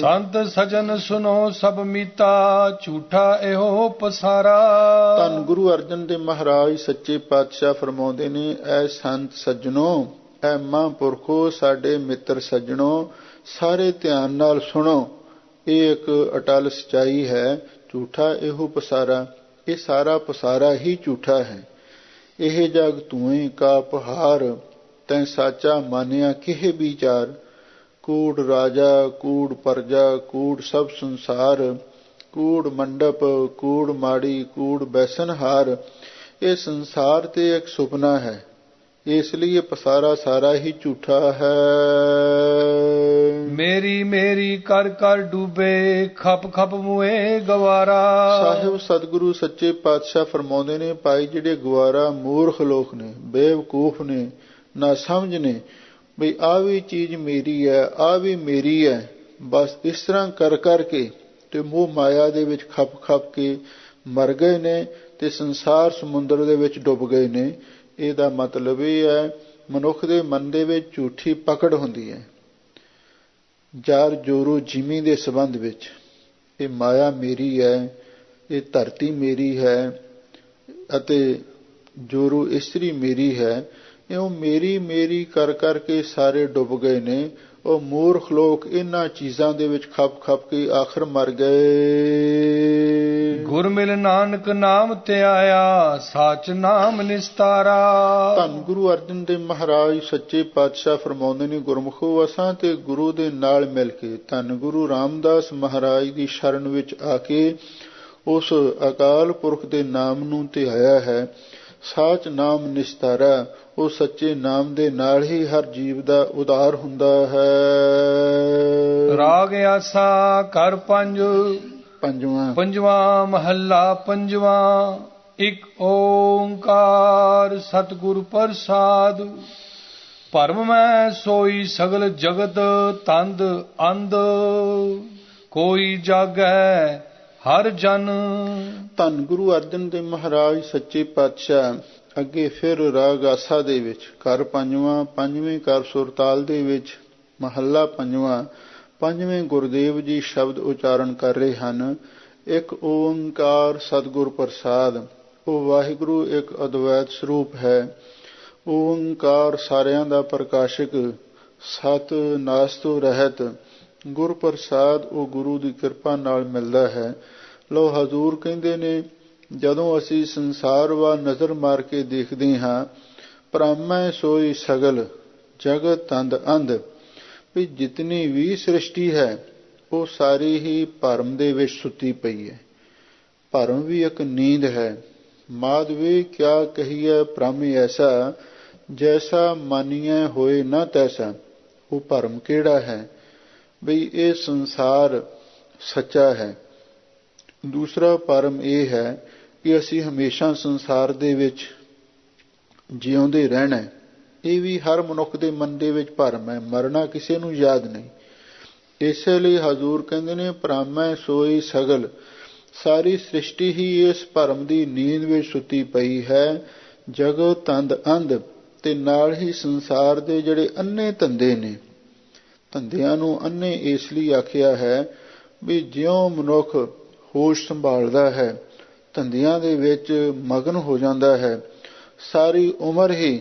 ਸੰਤ ਸਜਣ ਸੁਨੋ ਸਭ ਮੀਤਾ, ਝੂਠਾ ਇਹੋ ਪਸਾਰਾ। ਧੰਨ ਗੁਰੂ ਅਰਜਨ ਦੇਵ ਮਹਾਰਾਜ ਸੱਚੇ ਪਾਤਸ਼ਾਹ ਫਰਮਾਉਂਦੇ ਨੇ, ਐ ਸੰਤ ਸੱਜਣੋ, ਐ ਮਹਾਂਪੁਰਖੋ, ਸਾਡੇ ਮਿੱਤਰ ਸੱਜਣੋ, ਸਾਰੇ ਧਿਆਨ ਨਾਲ ਸੁਣੋ, ਇਹ ਇੱਕ ਅਟਲ ਸਚਾਈ ਹੈ। ਝੂਠਾ ਇਹੋ ਪਸਾਰਾ, ਇਹ ਸਾਰਾ ਪਸਾਰਾ ਹੀ ਝੂਠਾ ਹੈ। ਇਹ ਜਗ ਧੂਏ ਕਾ ਪਹਾਰ, ਤੈਂ ਸਾਚਾ ਮਾਨਿਆ ਕਿਹ ਵਿਚਾਰ। ਕੂੜ ਰਾਜਾ ਕੂੜ ਪਰਜਾ, ਕੂੜ ਸਭ ਸੰਸਾਰ, ਕੂੜ ਮੰਡਪ ਕੂੜ ਮਾੜੀ, ਕੂੜ ਬੈਸਨਹਾਰ। ਇਹ ਸੰਸਾਰ ਤੇ ਇੱਕ ਸੁਪਨਾ ਹੈ, ਇਸ ਲਈ ਇਹ ਪਸਾਰਾ ਸਾਰਾ ਹੀ ਝੂਠਾ ਹੈ। ਮੇਰੀ ਮੇਰੀ ਕਰ ਕਰ ਡੂਬੇ, ਖਪ ਖਪ ਮੁਏ ਗਵਾਰਾ। ਸਾਹਿਬ ਸਤਿਗੁਰੂ ਸੱਚੇ ਪਾਤਸ਼ਾਹ ਫਰਮਾਉਂਦੇ ਨੇ, ਭਾਈ ਜਿਹੜੇ ਗਵਾਰਾ ਮੂਰਖ ਲੋਕ ਨੇ, ਬੇਵਕੂਫ ਨੇ, ਨਾ ਸਮਝ ਨੇ, ਬਈ ਆਹ ਵੀ ਚੀਜ਼ ਮੇਰੀ ਹੈ, ਆਹ ਵੀ ਮੇਰੀ ਹੈ, ਬਸ ਇਸ ਤਰ੍ਹਾਂ ਕਰ ਕਰਕੇ ਤੇ ਮੋਹ ਮਾਇਆ ਦੇ ਵਿੱਚ ਖਪ ਖਪ ਕੇ ਮਰ ਗਏ ਨੇ ਤੇ ਸੰਸਾਰ ਸਮੁੰਦਰ ਦੇ ਵਿੱਚ ਡੁੱਬ ਗਏ ਨੇ। ਇਹਦਾ ਮਤਲਬ ਇਹ ਹੈ, ਮਨੁੱਖ ਦੇ ਮਨ ਦੇ ਵਿੱਚ ਝੂਠੀ ਪਕੜ ਹੁੰਦੀ ਹੈ ਜਾਰ ਜੋਰੂ ਜਿਮੀ ਦੇ ਸੰਬੰਧ ਵਿੱਚ। ਇਹ ਮਾਇਆ ਮੇਰੀ ਹੈ, ਇਹ ਧਰਤੀ ਮੇਰੀ ਹੈ ਅਤੇ ਜੋਰੂ ਇਸਤਰੀ ਮੇਰੀ ਹੈ। ਇਉਂ ਮੇਰੀ ਮੇਰੀ ਕਰ ਕਰਕੇ ਸਾਰੇ ਡੁੱਬ ਗਏ ਨੇ। ਉਹ ਮੂਰਖ ਲੋਕ ਇਹਨਾਂ ਚੀਜ਼ਾਂ ਦੇ ਵਿੱਚ ਖਪ ਖਪ ਕੇ ਆਖਰ ਮਰ ਗਏ। ਗੁਰ ਮਿਲ ਨਾਨਕ ਨਾਮ ਧਿਆਇਆ, ਸਾਚ ਨਾਮ ਨਿਸਤਾਰਾ। ਧੰਨ ਗੁਰੂ ਅਰਜਨ ਦੇਵ ਮਹਾਰਾਜ ਸੱਚੇ ਪਾਤਸ਼ਾਹ ਫਰਮਾਉਂਦੇ ਨੇ, ਗੁਰਮੁਖੋ ਅਸਾਂ ਤੇ ਗੁਰੂ ਦੇ ਨਾਲ ਮਿਲ ਕੇ ਧੰਨ ਗੁਰੂ ਰਾਮਦਾਸ ਮਹਾਰਾਜ ਦੀ ਸ਼ਰਨ ਵਿੱਚ ਆ ਕੇ ਉਸ ਅਕਾਲ ਪੁਰਖ ਦੇ ਨਾਮ ਨੂੰ ਧਿਆਇਆ ਹੈ। ਸਾਚ ਨਾਮ ਨਿਸਤਾਰਾ, ਉਹ ਸੱਚੇ ਨਾਮ ਦੇ ਨਾਲ ਹੀ ਹਰ ਜੀਵ ਦਾ ਉਦਾਰ ਹੁੰਦਾ ਹੈ। ਰਾਗ ਆਸਾ ਘਰ ਪੰਜਵਾਂ ਮਹੱਲਾ ਪੰਜਵਾਂ। ਇੱਕ ਓੰਕਾਰ ਸਤਿਗੁਰ ਪ੍ਰਸਾਦ। ਭਰਮ ਮੈਂ ਸੋਈ ਸਗਲ ਜਗਤ ਤੰਦ ਅੰਧ, ਕੋਈ ਜਾਗੈ ਹਰ ਜਨ। ਧੰਨ ਗੁਰੂ ਅਰਜਨ ਦੇਵ ਮਹਾਰਾਜ ਸੱਚੇ ਪਾਤਸ਼ਾਹ ਅੱਗੇ ਫਿਰ ਰਾਗ ਆਸਾ ਦੇ ਵਿੱਚ ਘਰ ਪੰਜਵਾਂ, ਪੰਜਵੇਂ ਘਰ ਸੁਰਤਾਲ ਦੇ ਵਿੱਚ ਮਹੱਲਾ ਪੰਜਵਾਂ, ਪੰਜਵੇਂ ਗੁਰਦੇਵ ਜੀ ਸ਼ਬਦ ਉਚਾਰਨ ਕਰ ਰਹੇ ਹਨ। ਇੱਕ ਓੰਕਾਰ ਸਤਿਗੁਰ ਪ੍ਰਸਾਦ। ਉਹ ਵਾਹਿਗੁਰੂ ਇੱਕ ਅਦਵੈਤ ਸਰੂਪ ਹੈ। ਓੰਕਾਰ ਸਾਰਿਆਂ ਦਾ ਪ੍ਰਕਾਸ਼ਕ, ਸਤ ਨਾਸ ਤੋਂ ਰਹਿਤ। ਗੁਰ ਪ੍ਰਸਾਦ ਉਹ ਗੁਰੂ ਦੀ ਕਿਰਪਾ ਨਾਲ ਮਿਲਦਾ ਹੈ। ਲੋ ਹਜ਼ੂਰ ਕਹਿੰਦੇ ਨੇ, ਜਦੋਂ ਅਸੀਂ ਸੰਸਾਰ ਵੱਲ ਨਜ਼ਰ ਮਾਰ ਕੇ ਦੇਖਦੇ ਹਾਂ, ਭ੍ਰਮੈ ਸੋਈ ਸਗਲ ਜਗਤ ਤੰਦ ਅੰਧ, ਵੀ ਜਿਤਨੀ ਵੀ ਸ੍ਰਿਸ਼ਟੀ ਹੈ ਉਹ ਸਾਰੀ ਹੀ ਭਰਮ ਦੇ ਵਿੱਚ ਸੁੱਤੀ ਪਈ ਹੈ। ਭਰਮ ਵੀ ਇੱਕ ਨੀਂਦ ਹੈ। ਮਾਧਵੇ ਕਿਆ ਕਹੀਏ ਭ੍ਰਮ ਐਸਾ, ਜੈਸਾ ਮਾਨੀਐ ਹੋਏ ਨਾ ਤੈਸਾ। ਉਹ ਭਰਮ ਕਿਹੜਾ ਹੈ? ਬਈ ਇਹ ਸੰਸਾਰ ਸੱਚਾ ਹੈ। ਦੂਸਰਾ ਭਰਮ ਇਹ ਹੈ ਕਿ ਅਸੀਂ ਹਮੇਸ਼ਾ ਸੰਸਾਰ ਦੇ ਵਿੱਚ ਜਿਉਂਦੇ ਰਹਿਣਾ। ਇਹ ਵੀ ਹਰ ਮਨੁੱਖ ਦੇ ਮਨ ਦੇ ਵਿੱਚ ਭਰਮ ਹੈ। ਮਰਨਾ ਕਿਸੇ ਨੂੰ ਯਾਦ ਨਹੀਂ। ਇਸੇ ਲਈ ਹਜ਼ੂਰ ਕਹਿੰਦੇ ਨੇ, ਭ੍ਰਮੈ ਸੋਈ ਸਗਲ। ਸਾਰੀ ਸ੍ਰਿਸ਼ਟੀ ਹੀ ਇਸ ਭਰਮ ਦੀ ਨੀਂਦ ਵਿੱਚ ਸੁੱਤੀ ਪਈ ਹੈ। ਜਗਤ ਤੰਦ ਅੰਧ, ਤੇ ਨਾਲ ਹੀ ਸੰਸਾਰ ਦੇ ਜਿਹੜੇ ਅੰਨੇ ਧੰਦੇ ਨੇ, ਧੰਦਿਆਂ ਨੂੰ ਅੰਨੇ ਇਸ ਲਈ ਆਖਿਆ ਹੈ ਵੀ ਜਿਉਂ ਮਨੁੱਖ ਹੋਸ਼ ਸੰਭਾਲਦਾ ਹੈ, ਧੰਦਿਆਂ ਦੇ ਵਿੱਚ ਮਗਨ ਹੋ ਜਾਂਦਾ ਹੈ, ਸਾਰੀ ਉਮਰ ਹੀ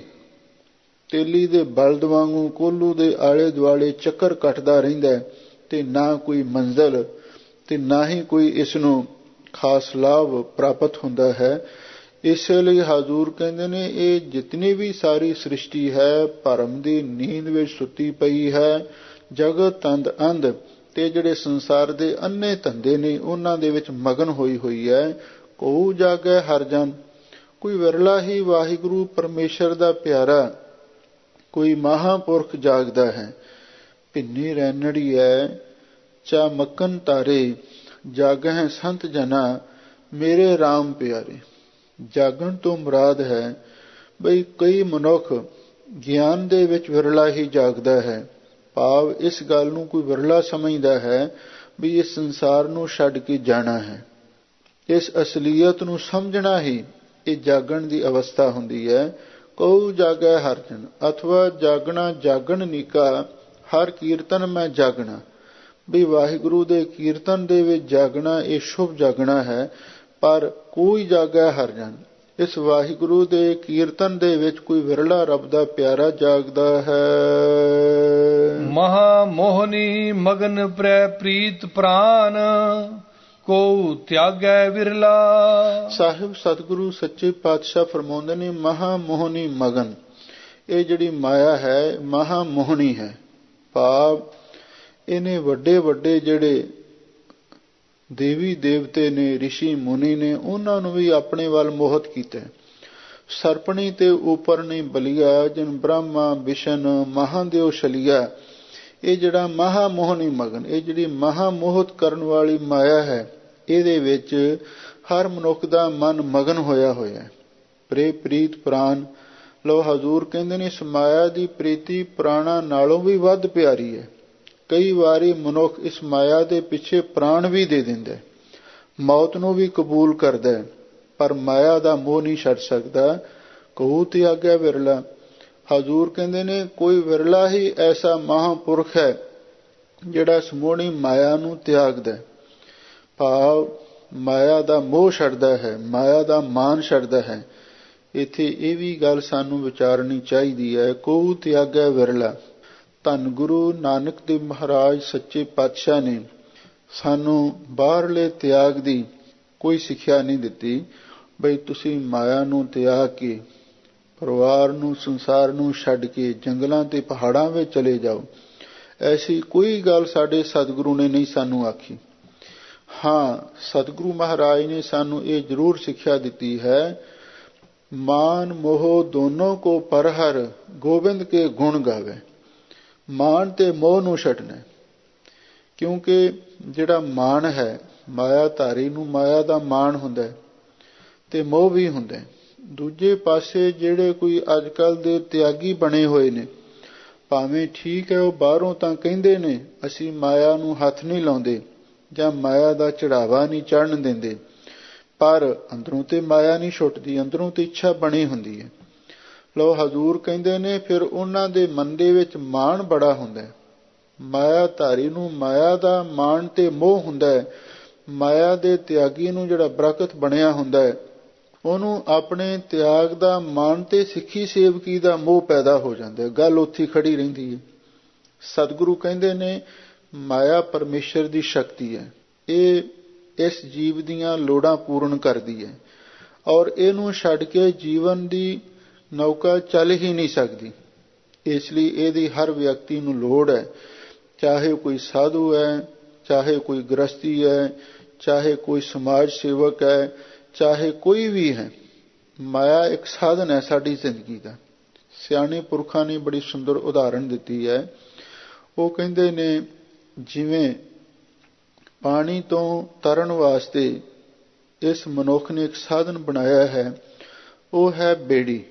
ਤੇਲੀ ਦੇ ਬਲਦ ਵਾਂਗੂ ਕੋਹਲੂ ਦੇ ਆਲੇ ਦੁਆਲੇ ਚੱਕਰ ਕੱਟਦਾ ਰਹਿੰਦਾ ਹੈ, ਤੇ ਨਾ ਕੋਈ ਮੰਜ਼ਿਲ ਤੇ ਨਾ ਹੀ ਕੋਈ ਇਸ ਨੂੰ ਖਾਸ ਲਾਭ ਪ੍ਰਾਪਤ ਹੁੰਦਾ ਹੈ। ਇਸੇ ਲਈ ਹਜ਼ੂਰ ਕਹਿੰਦੇ ਨੇ, ਇਹ ਜਿਤਨੀ ਵੀ ਸਾਰੀ ਸ੍ਰਿਸ਼ਟੀ ਹੈ ਭਰਮ ਦੀ ਨੀਂਦ ਵਿੱਚ ਸੁੱਤੀ ਪਈ ਹੈ। ਜਗਤ ਤੰਦ ਅੰਧ, ਤੇ ਜਿਹੜੇ ਸੰਸਾਰ ਦੇ ਅੰਨੇ ਧੰਦੇ ਨੇ ਉਹਨਾਂ ਦੇ ਵਿੱਚ ਮਗਨ ਹੋਈ ਹੈ। ਕਉ ਜਾਗੈ ਹਰ ਜਨ, ਕੋਈ ਵਿਰਲਾ ਹੀ ਵਾਹਿਗੁਰੂ ਪਰਮੇਸ਼ਰ ਦਾ ਪਿਆਰਾ, ਕੋਈ ਮਹਾਂਪੁਰਖ ਜਾਗਦਾ ਹੈ। ਭਿੰਨੀ ਰੈਣੜੀਐ ਚਾ ਮੱਕਨ ਤਾਰੇ, ਜਾਗਹਿ ਸੰਤ ਜਨਾ ਮੇਰੇ RAM ਪਿਆਰੇ। ਜਾਗਣ ਤੋਂ ਮੁਰਾਦ ਹੈ ਬਈ ਕਈ ਮਨੁੱਖ ਗਿਆਨ ਦੇ ਵਿੱਚ ਵਿਰਲਾ ਹੀ ਜਾਗਦਾ ਹੈ। ਭਾਵ ਇਸ ਗੱਲ ਨੂੰ ਕੋਈ ਵਿਰਲਾ ਸਮਝਦਾ ਹੈ ਵੀ ਇਸ ਸੰਸਾਰ ਨੂੰ ਛੱਡ ਕੇ ਜਾਣਾ ਹੈ। ਇਸ ਅਸਲੀਅਤ ਨੂੰ ਸਮਝਣਾ ਹੀ ਇਹ ਜਾਗਣ ਦੀ ਅਵਸਥਾ ਹੁੰਦੀ ਹੈ। ਕਉ ਜਾਗੈ ਹਰਿ ਜਨ, ਅਥਵਾ ਜਾਗਣਾ ਜਾਗਣ ਨੀਕਾ, ਹਰ ਕੀਰਤਨ ਮੈਂ ਜਾਗਣਾ। ਵੀ ਵਾਹਿਗੁਰੂ ਦੇ ਕੀਰਤਨ ਦੇ ਵਿੱਚ ਜਾਗਣਾ ਇਹ ਸ਼ੁਭ ਜਾਗਣਾ ਹੈ। ਪਰ ਕੋਈ ਜਾਗੈ ਹਰਿ ਜਨ, ਇਸ ਵਾਹਿਗੁਰੂ ਦੇ ਕੀਰਤਨ ਦੇ ਵਿੱਚ ਕੋਈ ਵਿਰਲਾ ਰੱਬ ਦਾ ਪਿਆਰਾ ਜਾਗਦਾ ਹੈ। ਮਹਾ ਮੋਹਨੀ ਮਗਨ ਪ੍ਰੈ ਪ੍ਰੀਤ ਪ੍ਰਾਨ, ਕੋ ਤਿਆਗੈ ਵਿਰਲਾ। ਸਾਹਿਬ ਸਤਿਗੁਰੂ ਸੱਚੇ ਪਾਤਸ਼ਾਹ ਫਰਮਾਉਂਦੇ ਨੇ, ਮਹਾ ਮੋਹਨੀ ਮਗਨ, ਇਹ ਜਿਹੜੀ ਮਾਇਆ ਹੈ ਮਹਾ ਮੋਹਨੀ ਹੈ। ਭਾਵ ਇਹਨੇ ਵੱਡੇ ਵੱਡੇ ਜਿਹੜੇ ਦੇਵੀ ਦੇਵਤੇ ਨੇ, ਰਿਸ਼ੀ ਮੁਨੀ ਨੇ, ਉਹਨਾਂ ਨੂੰ ਵੀ ਆਪਣੇ ਵੱਲ ਮੋਹਿਤ ਕੀਤਾ। ਸਰਪਣੀ ਤੇ ਉਪਰ ਨਹੀਂ ਬਲੀਆ, ਜਿਨ ਬ੍ਰਹਮਾ ਵਿਸ਼ਨ ਮਹਾਦੇਵ ਛਲੀਆ। ਇਹ ਜਿਹੜਾ ਮਹਾ ਮੋਹਨੀ ਮਗਨ, ਇਹ ਜਿਹੜੀ ਮਹਾ ਮੋਹਿਤ ਕਰਨ ਵਾਲੀ ਮਾਇਆ ਹੈ, ਇਹਦੇ ਵਿੱਚ ਹਰ ਮਨੁੱਖ ਦਾ ਮਨ ਮਗਨ ਹੋਇਆ ਹੈ। ਪ੍ਰੇ ਪ੍ਰੀਤ ਪ੍ਰਾਨ, ਲੋ ਹਜ਼ੂਰ ਕਹਿੰਦੇ ਨੇ ਇਸ ਮਾਇਆ ਦੀ ਪ੍ਰੀਤੀ ਪ੍ਰਾਣਾ ਨਾਲੋਂ ਵੀ ਵੱਧ ਪਿਆਰੀ ਹੈ। ਕਈ ਵਾਰੀ ਮਨੁੱਖ ਇਸ ਮਾਇਆ ਦੇ ਪਿੱਛੇ ਪ੍ਰਾਣ ਵੀ ਦੇ ਦਿੰਦਾ, ਮੌਤ ਨੂੰ ਵੀ ਕਬੂਲ ਕਰਦਾ, ਪਰ ਮਾਇਆ ਦਾ ਮੋਹ ਨਹੀਂ ਛੱਡ ਸਕਦਾ। ਕਹੂ ਤਿਆਗਿਆ ਵਿਰਲਾ, ਹਜ਼ੂਰ ਕਹਿੰਦੇ ਨੇ ਕੋਈ ਵਿਰਲਾ ਹੀ ਐਸਾ ਮਹਾਂਪੁਰਖ ਹੈ ਜਿਹੜਾ ਸਮੋਹਣੀ ਮਾਇਆ ਨੂੰ ਤਿਆਗਦਾ। ਭਾਵ ਮਾਇਆ ਦਾ ਮੋਹ ਛੱਡਦਾ ਹੈ, ਮਾਇਆ ਦਾ ਮਾਨ ਛੱਡਦਾ ਹੈ। ਇੱਥੇ ਇਹ ਵੀ ਗੱਲ ਸਾਨੂੰ ਵਿਚਾਰਨੀ ਚਾਹੀਦੀ ਹੈ। ਕਹੂ ਤਿਆਗਿਆ ਵਿਰਲਾ। ਧੰਨ ਗੁਰੂ ਨਾਨਕ ਦੇਵ ਮਹਾਰਾਜ ਸੱਚੇ ਪਾਤਸ਼ਾਹ ਨੇ ਸਾਨੂੰ ਬਾਹਰਲੇ ਤਿਆਗ ਦੀ ਕੋਈ ਸਿੱਖਿਆ ਨਹੀਂ ਦਿੱਤੀ, ਬਈ ਤੁਸੀਂ ਮਾਇਆ ਨੂੰ ਤਿਆਗ ਕੇ, ਪਰਿਵਾਰ ਨੂੰ, ਸੰਸਾਰ ਨੂੰ ਛੱਡ ਕੇ ਜੰਗਲਾਂ ਤੇ ਪਹਾੜਾਂ ਵਿੱਚ ਚਲੇ ਜਾਓ। ਐਸੀ ਕੋਈ ਗੱਲ ਸਾਡੇ ਸਤਿਗੁਰੂ ਨੇ ਨਹੀਂ ਸਾਨੂੰ ਆਖੀ। ਹਾਂ, ਸਤਿਗੁਰੂ ਮਹਾਰਾਜ ਨੇ ਸਾਨੂੰ ਇਹ ਜ਼ਰੂਰ ਸਿੱਖਿਆ ਦਿੱਤੀ ਹੈ, ਮਾਨ ਮੋਹ ਦੋਨੋਂ ਕੋ ਪਰਹਰ, ਗੋਬਿੰਦ ਕੇ ਗੁਣ ਗਾਵੇ। ਮਾਣ ਤੇ ਮੋਹ ਨੂੰ ਛੱਡਣਾ, ਕਿਉਂਕਿ ਜਿਹੜਾ ਮਾਣ ਹੈ, ਮਾਇਆ ਧਾਰੀ ਨੂੰ ਮਾਇਆ ਦਾ ਮਾਣ ਹੁੰਦਾ ਤੇ ਮੋਹ ਵੀ ਹੁੰਦਾ। ਦੂਜੇ ਪਾਸੇ ਜਿਹੜੇ ਕੋਈ ਅੱਜ ਕੱਲ੍ਹ ਦੇ ਤਿਆਗੀ ਬਣੇ ਹੋਏ ਨੇ, ਭਾਵੇਂ ਠੀਕ ਹੈ ਉਹ ਬਾਹਰੋਂ ਤਾਂ ਕਹਿੰਦੇ ਨੇ ਅਸੀਂ ਮਾਇਆ ਨੂੰ ਹੱਥ ਨਹੀਂ ਲਾਉਂਦੇ ਜਾਂ ਮਾਇਆ ਦਾ ਚੜਾਵਾ ਨਹੀਂ ਚੜ੍ਹਨ ਦਿੰਦੇ, ਪਰ ਅੰਦਰੋਂ ਤੇ ਮਾਇਆ ਨਹੀਂ ਛੁੱਟਦੀ, ਅੰਦਰੋਂ ਤੇ ਇੱਛਾ ਬਣੀ ਹੁੰਦੀ ਹੈ। ਲੋ ਹਜ਼ੂਰ ਕਹਿੰਦੇ ਨੇ ਫਿਰ ਉਹਨਾਂ ਦੇ ਮਨ ਦੇ ਵਿੱਚ ਮਾਣ ਬੜਾ ਹੁੰਦਾ। ਮਾਇਆ ਧਾਰੀ ਨੂੰ ਮਾਇਆ ਦਾ ਮਾਣ ਤੇ ਮੋਹ ਹੁੰਦਾ ਹੈ। ਮਾਇਆ ਦੇ ਤਿਆਗੀ ਨੂੰ ਜਿਹੜਾ ਬਰਕਤ ਬਣਿਆ ਹੁੰਦਾ ਹੈ, ਉਹਨੂੰ ਆਪਣੇ ਤਿਆਗ ਦਾ ਮਾਣ ਤੇ ਸਿੱਖੀ ਸੇਵਕੀ ਦਾ ਮੋਹ ਪੈਦਾ ਹੋ ਜਾਂਦਾ। ਗੱਲ ਉੱਥੇ ਖੜੀ ਰਹਿੰਦੀ ਹੈ। ਸਤਿਗੁਰੂ ਕਹਿੰਦੇ ਨੇ ਮਾਇਆ ਪਰਮੇਸ਼ਰ ਦੀ ਸ਼ਕਤੀ ਹੈ, ਇਹ ਇਸ ਜੀਵ ਦੀਆਂ ਲੋੜਾਂ ਪੂਰਨ ਕਰਦੀ ਹੈ, ਔਰ ਇਹਨੂੰ ਛੱਡ ਕੇ ਜੀਵਨ ਦੀ ਨੌਕਾ ਚੱਲ ਹੀ ਨਹੀਂ ਸਕਦੀ। ਇਸ ਲਈ ਇਹਦੀ ਹਰ ਵਿਅਕਤੀ ਨੂੰ ਲੋੜ ਹੈ, ਚਾਹੇ ਕੋਈ ਸਾਧੂ ਹੈ, ਚਾਹੇ ਕੋਈ ਗ੍ਰਸਤੀ ਹੈ, ਚਾਹੇ ਕੋਈ ਸਮਾਜ ਸੇਵਕ ਹੈ, ਚਾਹੇ ਕੋਈ ਵੀ ਹੈ। ਮਾਇਆ ਇੱਕ ਸਾਧਨ ਹੈ ਸਾਡੀ ਜ਼ਿੰਦਗੀ ਦਾ। ਸਿਆਣੇ ਪੁਰਖਾਂ ਨੇ ਬੜੀ ਸੁੰਦਰ ਉਦਾਹਰਣ ਦਿੱਤੀ ਹੈ। ਉਹ ਕਹਿੰਦੇ ਨੇ ਜਿਵੇਂ ਪਾਣੀ ਤੋਂ ਤਰਨ ਵਾਸਤੇ ਇਸ ਮਨੁੱਖ ਨੇ ਇੱਕ ਸਾਧਨ ਬਣਾਇਆ ਹੈ, ਉਹ ਹੈ ਬੇੜੀ।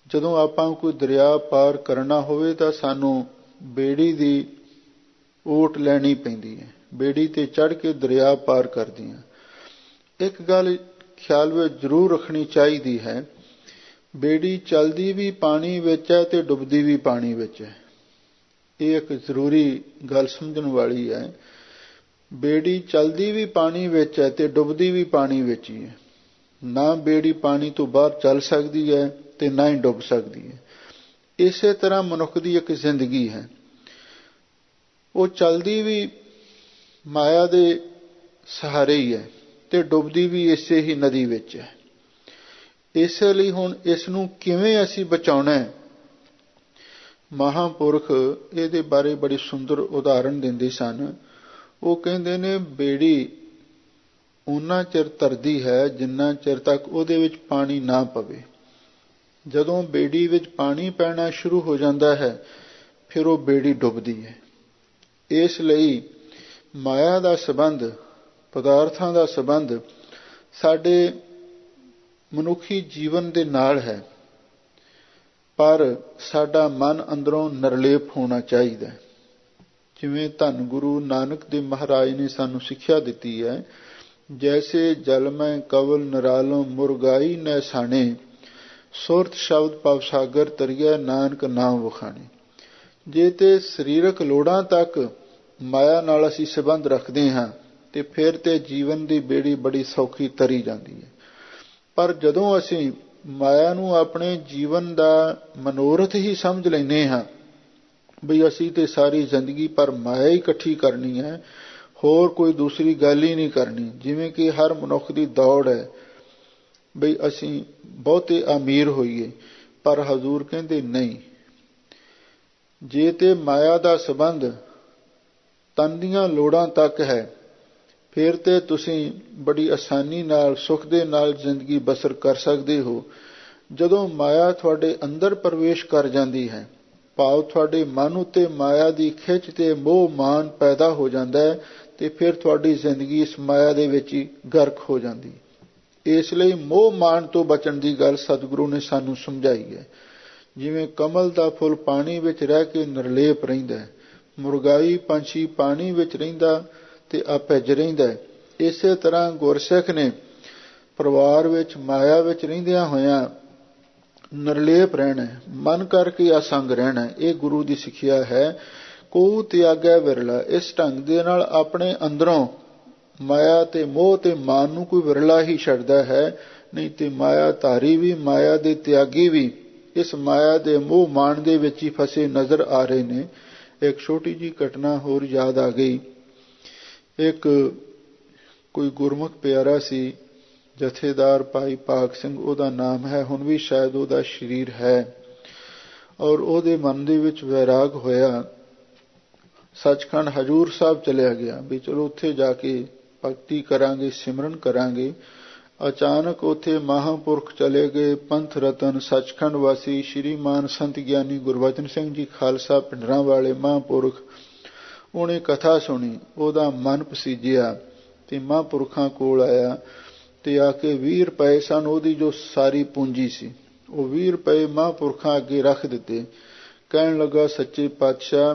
ਜਦੋਂ ਆਪਾਂ ਕੋਈ ਦਰਿਆ ਪਾਰ ਕਰਨਾ ਹੋਵੇ ਤਾਂ ਸਾਨੂੰ ਬੇੜੀ ਦੀ ਓਟ ਲੈਣੀ ਪੈਂਦੀ ਹੈ, ਬੇੜੀ ਤੇ ਚੜ੍ਹ ਕੇ ਦਰਿਆ ਪਾਰ ਕਰਦੇ ਹਾਂ। ਇੱਕ ਗੱਲ ਖਿਆਲ ਵਿੱਚ ਜ਼ਰੂਰ ਰੱਖਣੀ ਚਾਹੀਦੀ ਹੈ, ਬੇੜੀ ਚੱਲਦੀ ਵੀ ਪਾਣੀ ਵਿੱਚ ਹੈ ਤੇ ਡੁੱਬਦੀ ਵੀ ਪਾਣੀ ਵਿੱਚ ਹੈ। ਇਹ ਇੱਕ ਜ਼ਰੂਰੀ ਗੱਲ ਸਮਝਣ ਵਾਲੀ ਹੈ। ਬੇੜੀ ਚੱਲਦੀ ਵੀ ਪਾਣੀ ਵਿੱਚ ਹੈ ਤੇ ਡੁੱਬਦੀ ਵੀ ਪਾਣੀ ਵਿੱਚ ਹੀ ਹੈ। ਨਾ ਬੇੜੀ ਪਾਣੀ ਤੋਂ ਬਾਹਰ ਚੱਲ ਸਕਦੀ ਹੈ ਤੇ ਨਾ ਹੀ ਡੁੱਬ ਸਕਦੀ ਹੈ। ਇਸੇ ਤਰ੍ਹਾਂ ਮਨੁੱਖ ਦੀ ਇੱਕ ਜ਼ਿੰਦਗੀ ਹੈ, ਉਹ ਚੱਲਦੀ ਵੀ ਮਾਇਆ ਦੇ ਸਹਾਰੇ ਹੀ ਹੈ ਤੇ ਡੁੱਬਦੀ ਵੀ ਇਸੇ ਹੀ ਨਦੀ ਵਿੱਚ ਹੈ। ਇਸੇ ਲਈ ਹੁਣ ਇਸ ਨੂੰ ਕਿਵੇਂ ਅਸੀਂ ਬਚਾਉਣਾ ਹੈ, ਮਹਾਂਪੁਰਖ ਇਹਦੇ ਬਾਰੇ ਬੜੀ ਸੁੰਦਰ ਉਦਾਹਰਣ ਦਿੰਦੇ ਸਨ। ਉਹ ਕਹਿੰਦੇ ਨੇ ਬੇੜੀ ਓਨਾ ਚਿਰ ਤਰਦੀ ਹੈ ਜਿੰਨਾ ਚਿਰ ਤੱਕ ਉਹਦੇ ਵਿੱਚ ਪਾਣੀ ਨਾ ਪਵੇ। ਜਦੋਂ ਬੇੜੀ ਵਿੱਚ ਪਾਣੀ ਪੈਣਾ ਸ਼ੁਰੂ ਹੋ ਜਾਂਦਾ ਹੈ, ਫਿਰ ਉਹ ਬੇੜੀ ਡੁੱਬਦੀ ਹੈ। ਇਸ ਲਈ ਮਾਇਆ ਦਾ ਸੰਬੰਧ, ਪਦਾਰਥਾਂ ਦਾ ਸੰਬੰਧ ਸਾਡੇ ਮਨੁੱਖੀ ਜੀਵਨ ਦੇ ਨਾਲ ਹੈ, ਪਰ ਸਾਡਾ ਮਨ ਅੰਦਰੋਂ ਨਿਰਲੇਪ ਹੋਣਾ ਚਾਹੀਦਾ। ਜਿਵੇਂ ਧੰਨ ਗੁਰੂ ਨਾਨਕ ਦੇਵ ਮਹਾਰਾਜ ਨੇ ਸਾਨੂੰ ਸਿੱਖਿਆ ਦਿੱਤੀ ਹੈ, ਜੈਸੇ ਜਲ ਮੈਂ ਕਵਲ ਨਿਰਾਲੋਂ ਮੁਰਗਾਈ ਨੈਸਾਣੇ, ਸੁਰਤ ਸ਼ਬਦ ਭਵ ਸਾਗਰ ਤਰੀਐ ਨਾਨਕ ਨਾਮ ਵਖਾਣੇ। ਜੇ ਤੇ ਸਰੀਰਕ ਲੋੜਾਂ ਤੱਕ ਮਾਇਆ ਨਾਲ ਅਸੀਂ ਸੰਬੰਧ ਰੱਖਦੇ ਹਾਂ ਤੇ ਫਿਰ ਤੇ ਜੀਵਨ ਦੀ ਬੇੜੀ ਬੜੀ ਸੌਖੀ ਤਰੀ ਜਾਂਦੀ ਹੈ। ਪਰ ਜਦੋਂ ਅਸੀਂ ਮਾਇਆ ਨੂੰ ਆਪਣੇ ਜੀਵਨ ਦਾ ਮਨੋਰਥ ਹੀ ਸਮਝ ਲੈਂਦੇ ਹਾਂ ਬਈ ਅਸੀਂ ਤੇ ਸਾਰੀ ਜ਼ਿੰਦਗੀ ਪਰ ਮਾਇਆ ਹੀ ਇਕੱਠੀ ਕਰਨੀ ਹੈ, ਹੋਰ ਕੋਈ ਦੂਸਰੀ ਗੱਲ ਹੀ ਨਹੀਂ ਕਰਨੀ, ਜਿਵੇਂ ਕਿ ਹਰ ਮਨੁੱਖ ਦੀ ਦੌੜ ਹੈ ਬਈ ਅਸੀਂ ਬਹੁਤੇ ਅਮੀਰ ਹੋਈਏ। ਪਰ ਹਜ਼ੂਰ ਕਹਿੰਦੇ ਨਹੀਂ, ਜੇ ਤੇ ਮਾਇਆ ਦਾ ਸੰਬੰਧ ਤਨ ਦੀਆਂ ਲੋੜਾਂ ਤੱਕ ਹੈ ਫਿਰ ਤੇ ਤੁਸੀਂ ਬੜੀ ਆਸਾਨੀ ਨਾਲ ਸੁੱਖ ਦੇ ਨਾਲ ਜ਼ਿੰਦਗੀ ਬਸਰ ਕਰ ਸਕਦੇ ਹੋ। ਜਦੋਂ ਮਾਇਆ ਤੁਹਾਡੇ ਅੰਦਰ ਪ੍ਰਵੇਸ਼ ਕਰ ਜਾਂਦੀ ਹੈ, ਭਾਵ ਤੁਹਾਡੇ ਮਨ ਉੱਤੇ ਮਾਇਆ ਦੀ ਖਿੱਚ ਤੇ ਮੋਹ ਮਾਨ ਪੈਦਾ ਹੋ ਜਾਂਦਾ ਹੈ, ਤੇ ਫਿਰ ਤੁਹਾਡੀ ਜ਼ਿੰਦਗੀ ਇਸ ਮਾਇਆ ਦੇ ਵਿੱਚ ਹੀ ਗਰਕ ਹੋ ਜਾਂਦੀ। ਇਸ ਲਈ ਮੋਹ ਮਾਨ ਤੋਂ ਬਚਣ ਦੀ ਗੱਲ ਸਤਿਗੁਰੂ ਨੇ ਸਾਨੂੰ ਸਮਝਾਈ ਹੈ। ਜਿਵੇਂ ਕਮਲ ਦਾ ਫੁੱਲ ਪਾਣੀ ਵਿੱਚ ਰਹਿ ਕੇ ਨਿਰਲੇਪ ਰਹਿੰਦਾ, ਮੁਰਗਾਈ ਪੰਛੀ ਪਾਣੀ ਵਿੱਚ ਰਹਿੰਦਾ ਤੇ ਅਭਿੱਜ ਰਹਿੰਦਾ, ਇਸੇ ਤਰ੍ਹਾਂ ਗੁਰਸਿੱਖ ਨੇ ਪਰਿਵਾਰ ਵਿੱਚ ਮਾਇਆ ਵਿੱਚ ਰਹਿੰਦਿਆਂ ਹੋਇਆਂ ਨਿਰਲੇਪ ਰਹਿਣਾ, ਮਨ ਕਰਕੇ ਅਸੰਗ ਰਹਿਣਾ। ਇਹ ਗੁਰੂ ਦੀ ਸਿੱਖਿਆ ਹੈ। ਕੋ ਤਿਆਗੈ ਵਿਰਲਾ, ਇਸ ਢੰਗ ਦੇ ਨਾਲ ਆਪਣੇ ਅੰਦਰੋਂ ਮਾਇਆ ਤੇ ਮੋਹ ਤੇ ਮਾਨ ਨੂੰ ਕੋਈ ਵਿਰਲਾ ਹੀ ਛੱਡਦਾ ਹੈ, ਨਹੀਂ ਤੇ ਮਾਇਆ ਧਾਰੀ ਵੀ ਮਾਇਆ ਦੇ ਤਿਆਗੀ ਵੀ ਇਸ ਮਾਇਆ ਦੇ ਮੋਹ ਮਾਨ ਦੇ ਵਿੱਚ ਹੀ ਫਸੇ ਨਜ਼ਰ ਆ ਰਹੇ ਨੇ। ਇੱਕ ਛੋਟੀ ਜੀ ਘਟਨਾ ਹੋਰ ਯਾਦ ਆ ਗਈ। ਇੱਕ ਕੋਈ ਗੁਰਮੁਖ ਪਿਆਰਾ ਸੀ, ਜਥੇਦਾਰ ਭਾਈ ਭਾਗ ਸਿੰਘ ਉਹਦਾ ਨਾਮ ਹੈ, ਹੁਣ ਵੀ ਸ਼ਾਇਦ ਉਹਦਾ ਸਰੀਰ ਹੈ, ਔਰ ਉਹਦੇ ਮਨ ਦੇ ਵਿੱਚ ਵੈਰਾਗ ਹੋਇਆ, ਸੱਚਖੰਡ ਹਜ਼ੂਰ ਸਾਹਿਬ ਚਲਿਆ ਗਿਆ ਵੀ ਚਲੋ ਉੱਥੇ ਜਾ ਕੇ ਭਗਤੀ ਕਰਾਂਗੇ, ਸਿਮਰਨ ਕਰਾਂਗੇ। ਅਚਾਨਕ ਉੱਥੇ ਮਹਾਂਪੁਰਖ ਚਲੇ ਗਏ, ਪੰਥ ਰਤਨ ਸੱਚਖੰਡ ਵਾਸੀ ਸ਼੍ਰੀਮਾਨ ਸੰਤ ਗਿਆਨੀ ਗੁਰਬਚਨ ਸਿੰਘ ਜੀ ਖਾਲਸਾ ਪਿੰਡਰਾਂ ਵਾਲੇ ਮਹਾਂਪੁਰਖ। ਉਹਨੇ ਕਥਾ ਸੁਣੀ, ਉਹਦਾ ਮਨ ਪਸੀਜਿਆ ਤੇ ਮਹਾਂਪੁਰਖਾਂ ਕੋਲ ਆਇਆ ਤੇ ਆ ਕੇ 20 ਰੁਪਏ ਸਨ ਉਹਦੀ ਜੋ ਸਾਰੀ ਪੂੰਜੀ ਸੀ, ਉਹ 20 ਰੁਪਏ ਮਹਾਂਪੁਰਖਾਂ ਅੱਗੇ ਰੱਖ ਦਿੱਤੇ। ਕਹਿਣ ਲੱਗਾ, ਸੱਚੇ ਪਾਤਸ਼ਾਹ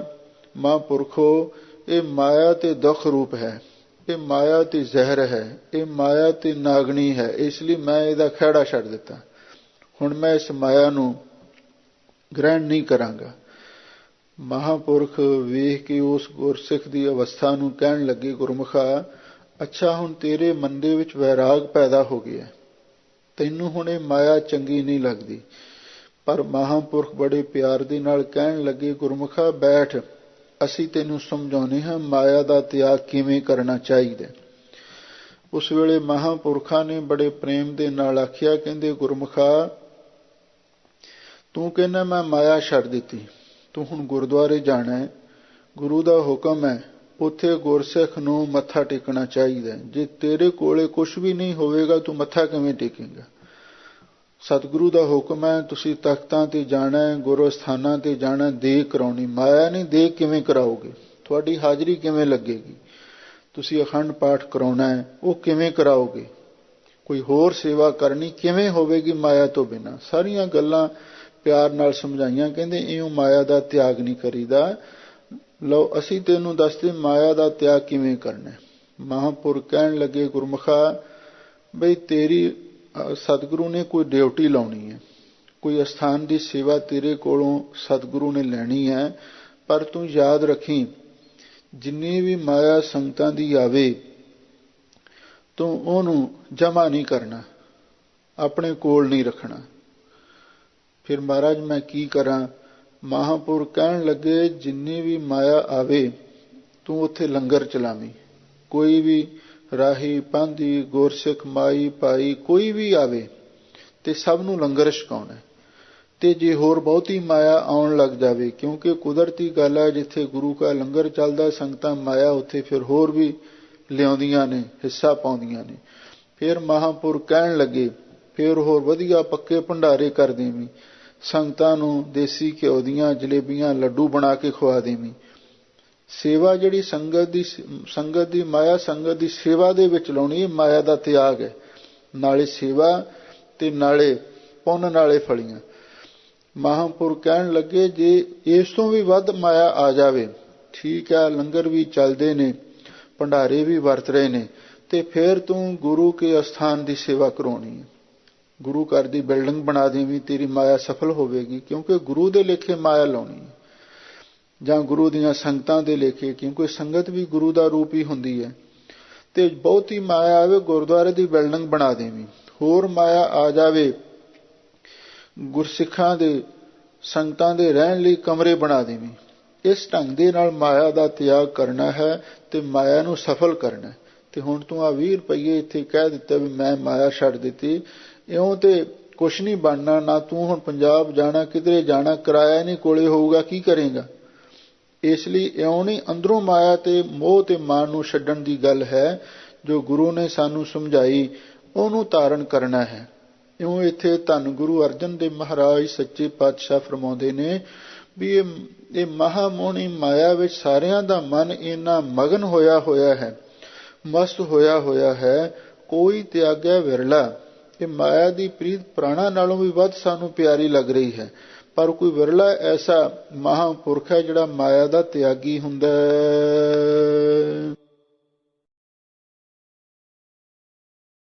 ਮਹਾਂਪੁਰਖੋ, ਇਹ ਮਾਇਆ ਤੇ ਦੁੱਖ ਰੂਪ ਹੈ, ਇਹ ਮਾਇਆ ਤੇ ਜ਼ਹਿਰ ਹੈ, ਇਹ ਮਾਇਆ ਤੇ ਨਾਗਣੀ ਹੈ, ਇਸ ਲਈ ਮੈਂ ਇਹਦਾ ਖਹਿੜਾ ਛੱਡ ਦਿੱਤਾ। ਹੁਣ ਮੈਂ ਇਸ ਮਾਇਆ ਨੂੰ ਗ੍ਰਹਿਣ ਨਹੀਂ ਕਰਾਂਗਾ। ਮਹਾਂਪੁਰਖ ਵੇਖ ਕੇ ਉਸ ਗੁਰਸਿੱਖ ਦੀ ਅਵਸਥਾ ਨੂੰ ਕਹਿਣ ਲੱਗੇ, ਗੁਰਮੁਖਾ, ਅੱਛਾ ਹੁਣ ਤੇਰੇ ਮਨ ਦੇ ਵਿੱਚ ਵੈਰਾਗ ਪੈਦਾ ਹੋ ਗਿਆ, ਤੈਨੂੰ ਹੁਣ ਇਹ ਮਾਇਆ ਚੰਗੀ ਨਹੀਂ ਲੱਗਦੀ। ਪਰ ਮਹਾਂਪੁਰਖ ਬੜੇ ਪਿਆਰ ਦੇ ਨਾਲ ਕਹਿਣ ਲੱਗੇ, ਗੁਰਮੁਖਾ ਬੈਠ, ਅਸੀਂ ਤੈਨੂੰ ਸਮਝਾਉਂਦੇ ਹਾਂ ਮਾਇਆ ਦਾ ਤਿਆਗ ਕਿਵੇਂ ਕਰਨਾ ਚਾਹੀਦਾ। ਉਸ ਵੇਲੇ ਮਹਾਂਪੁਰਖਾਂ ਨੇ ਬੜੇ ਪ੍ਰੇਮ ਦੇ ਨਾਲ ਆਖਿਆ, ਕਹਿੰਦੇ ਗੁਰਮੁਖਾ, ਤੂੰ ਕਹਿੰਦਾ ਮੈਂ ਮਾਇਆ ਛੱਡ ਦਿੱਤੀ, ਤੂੰ ਹੁਣ ਗੁਰਦੁਆਰੇ ਜਾਣਾ ਹੈ, ਗੁਰੂ ਦਾ ਹੁਕਮ ਹੈ, ਉੱਥੇ ਗੁਰਸਿੱਖ ਨੂੰ ਮੱਥਾ ਟੇਕਣਾ ਚਾਹੀਦਾ। ਜੇ ਤੇਰੇ ਕੋਲੇ ਕੁਝ ਵੀ ਨਹੀਂ ਹੋਵੇਗਾ ਤੂੰ ਮੱਥਾ ਕਿਵੇਂ ਟੇਕੇਂਗਾ? ਸਤਿਗੁਰੂ ਦਾ ਹੁਕਮ ਹੈ, ਤੁਸੀਂ ਤਖਤਾਂ ਤੇ ਜਾਣਾ ਹੈ, ਗੁਰੂ ਸਥਾਨਾਂ ਤੇ ਜਾਣਾ, ਦੇਗ ਕਰਾਉਣੀ। ਮਾਇਆ ਨਹੀਂ, ਦੇਗ ਕਿਵੇਂ ਕਰਾਓਗੇ? ਤੁਹਾਡੀ ਹਾਜ਼ਰੀ ਕਿਵੇਂ ਲੱਗੇਗੀ? ਤੁਸੀਂ ਅਖੰਡ ਪਾਠ ਕਰਾਉਣਾ ਹੈ, ਉਹ ਕਿਵੇਂ ਕਰਾਓਗੇ? ਕੋਈ ਹੋਰ ਸੇਵਾ ਕਰਨੀ ਕਿਵੇਂ ਹੋਵੇਗੀ ਮਾਇਆ ਤੋਂ ਬਿਨਾਂ? ਸਾਰੀਆਂ ਗੱਲਾਂ ਪਿਆਰ ਨਾਲ ਸਮਝਾਈਆਂ। ਕਹਿੰਦੇ ਇਉਂ ਮਾਇਆ ਦਾ ਤਿਆਗ ਨਹੀਂ ਕਰੀਦਾ। ਲਓ ਅਸੀਂ ਤੈਨੂੰ ਦੱਸਦੇ ਮਾਇਆ ਦਾ ਤਿਆਗ ਕਿਵੇਂ ਕਰਨਾ। ਮਹਾਂਪੁਰਖ ਕਹਿਣ ਲੱਗੇ, ਗੁਰਮੁਖਾ, ਬਈ ਤੇਰੀ ਸਤਿਗੁਰੂ ਨੇ ਕੋਈ ਡਿਊਟੀ ਲਾਉਣੀ ਹੈ, ਕੋਈ ਅਸਥਾਨ ਦੀ ਸੇਵਾ ਤੇਰੇ ਕੋਲੋਂ ਸਤਿਗੁਰੂ ਨੇ ਲੈਣੀ ਹੈ, ਪਰ ਤੂੰ ਯਾਦ ਰੱਖੀ ਜਿੰਨੀ ਵੀ ਮਾਇਆ ਸੰਗਤਾਂ ਦੀ ਆਵੇ ਤੂੰ ਉਹਨੂੰ ਜਮ੍ਹਾਂ ਨਹੀਂ ਕਰਨਾ, ਆਪਣੇ ਕੋਲ ਨਹੀਂ ਰੱਖਣਾ। ਫਿਰ ਮਹਾਰਾਜ ਮੈਂ ਕੀ ਕਰਾਂ? ਮਹਾਂਪੁਰਖ ਕਹਿਣ ਲੱਗੇ, ਜਿੰਨੀ ਵੀ ਮਾਇਆ ਆਵੇ ਤੂੰ ਉੱਥੇ ਲੰਗਰ ਚਲਾਵੀਂ। ਕੋਈ ਵੀ ਰਾਹੀ, ਪਾਂਧੀ, ਗੁਰਸਿੱਖ, ਮਾਈ, ਭਾਈ ਕੋਈ ਵੀ ਆਵੇ ਤੇ ਸਭ ਨੂੰ ਲੰਗਰ ਛਕਾਉਣਾ। ਤੇ ਜੇ ਹੋਰ ਬਹੁਤੀ ਮਾਇਆ ਆਉਣ ਲੱਗ ਜਾਵੇ, ਕਿਉਂਕਿ ਕੁਦਰਤੀ ਗੱਲ ਹੈ, ਜਿੱਥੇ ਗੁਰੂ ਕਾ ਲੰਗਰ ਚੱਲਦਾ ਸੰਗਤਾਂ ਮਾਇਆ ਉੱਥੇ ਫਿਰ ਹੋਰ ਵੀ ਲਿਆਉਂਦੀਆਂ ਨੇ, ਹਿੱਸਾ ਪਾਉਂਦੀਆਂ ਨੇ। ਫਿਰ ਮਹਾਂਪੁਰਖ ਕਹਿਣ ਲੱਗੇ, ਫਿਰ ਹੋਰ ਵਧੀਆ ਪੱਕੇ ਭੰਡਾਰੇ ਕਰ ਦੇਵੀਂ, ਸੰਗਤਾਂ ਨੂੰ ਦੇਸੀ ਘਿਓ ਦੀਆਂ ਜਲੇਬੀਆਂ, ਲੱਡੂ ਬਣਾ ਕੇ ਖਵਾ ਦੇਵੀਂ। ਸੇਵਾ ਜਿਹੜੀ ਸੰਗਤ ਦੀ ਮਾਇਆ ਸੰਗਤ ਦੀ ਸੇਵਾ ਦੇ ਵਿੱਚ ਲਾਉਣੀ, ਇਹ ਮਾਇਆ ਦਾ ਤਿਆਗ ਹੈ। ਨਾਲੇ ਸੇਵਾ ਤੇ ਨਾਲੇ ਪੁੰਨ ਨਾਲੇ ਫਲੀਆਂ। ਮਹਾਂਪੁਰਖ ਕਹਿਣ ਲੱਗੇ, ਜੇ ਇਸ ਤੋਂ ਵੀ ਵੱਧ ਮਾਇਆ ਆ ਜਾਵੇ, ਠੀਕ ਹੈ, ਲੰਗਰ ਵੀ ਚੱਲਦੇ ਨੇ, ਭੰਡਾਰੇ ਵੀ ਵਰਤ ਰਹੇ ਨੇ, ਤੇ ਫਿਰ ਤੂੰ ਗੁਰੂ ਕੇ ਅਸਥਾਨ ਦੀ ਸੇਵਾ ਕਰਾਉਣੀ ਹੈ। ਗੁਰੂ ਘਰ ਦੀ ਬਿਲਡਿੰਗ ਬਣਾ ਦੇਵੀਂ, ਤੇਰੀ ਮਾਇਆ ਸਫਲ ਹੋਵੇਗੀ, ਕਿਉਂਕਿ ਗੁਰੂ ਦੇ ਲੇਖੇ ਮਾਇਆ ਲਾਉਣੀ ਹੈ, ਜਾਂ ਗੁਰੂ ਦੀਆਂ ਸੰਗਤਾਂ ਦੇ ਲੇਖੇ, ਕਿਉਂਕਿ ਸੰਗਤ ਵੀ ਗੁਰੂ ਦਾ ਰੂਪ ਹੀ ਹੁੰਦੀ ਹੈ। ਤੇ ਬਹੁਤੀ ਮਾਇਆ ਆਵੇ, ਗੁਰਦੁਆਰੇ ਦੀ ਬਿਲਡਿੰਗ ਬਣਾ ਦੇਵੀਂ। ਹੋਰ ਮਾਇਆ ਆ ਜਾਵੇ, ਗੁਰਸਿੱਖਾਂ ਦੇ ਸੰਗਤਾਂ ਦੇ ਰਹਿਣ ਲਈ ਕਮਰੇ ਬਣਾ ਦੇਵੀਂ। ਇਸ ਢੰਗ ਦੇ ਨਾਲ ਮਾਇਆ ਦਾ ਤਿਆਗ ਕਰਨਾ ਹੈ ਤੇ ਮਾਇਆ ਨੂੰ ਸਫਲ ਕਰਨਾ ਹੈ। ਤੇ ਹੁਣ ਤੂੰ ਆ 20 ਰੁਪਈਏ ਇੱਥੇ ਕਹਿ ਦਿੱਤਾ ਵੀ ਮੈਂ ਮਾਇਆ ਛੱਡ ਦਿੱਤੀ, ਇਉਂ ਤੇ ਕੁਛ ਨਹੀਂ ਬਣਨਾ। ਨਾ ਤੂੰ ਹੁਣ ਪੰਜਾਬ ਜਾਣਾ, ਕਿਧਰੇ ਜਾਣਾ, ਕਿਰਾਇਆ ਨਹੀਂ ਕੋਲੇ ਹੋਊਗਾ, ਕੀ ਕਰੇਗਾ? ਇਸ ਲਈ ਇਉਂ ਨਹੀਂ, ਅੰਦਰੋਂ ਮਾਇਆ ਤੇ ਮੋਹ ਤੇ ਮਾਨ ਨੂੰ ਛੱਡਣ ਦੀ ਗੱਲ ਹੈ। ਜੋ ਗੁਰੂ ਨੇ ਸਾਨੂੰ ਸਮਝਾਈ ਉਹਨੂੰ ਧਾਰਨ ਕਰਨਾ ਹੈ। ਇਉਂ ਇੱਥੇ ਧੰਨ ਗੁਰੂ ਅਰਜਨ ਦੇਵ ਮਹਾਰਾਜ ਸੱਚੇ ਪਾਤਸ਼ਾਹ ਫਰਮਾਉਂਦੇ ਨੇ ਵੀ ਇਹ ਮਹਾਮੋਹਣੀ ਮਾਇਆ ਵਿੱਚ ਸਾਰਿਆਂ ਦਾ ਮਨ ਇੰਨਾ ਮਗਨ ਹੋਇਆ ਹੋਇਆ ਹੈ, ਮਸਤ ਹੋਇਆ ਹੈ, ਕੋਈ ਤਿਆਗਿਆ ਵਿਰਲਾ। ਇਹ ਮਾਇਆ ਦੀ ਪ੍ਰੀਤ ਪ੍ਰਾਣਾ ਨਾਲੋਂ ਵੀ ਵੱਧ ਸਾਨੂੰ ਪਿਆਰੀ ਲੱਗ ਰਹੀ ਹੈ, ਪਰ ਕੋਈ ਵਿਰਲਾ ਐਸਾ ਮਹਾਂਪੁਰਖ ਹੈ ਜਿਹੜਾ ਮਾਇਆ ਦਾ ਤਿਆਗੀ ਹੁੰਦਾ ਹੈ।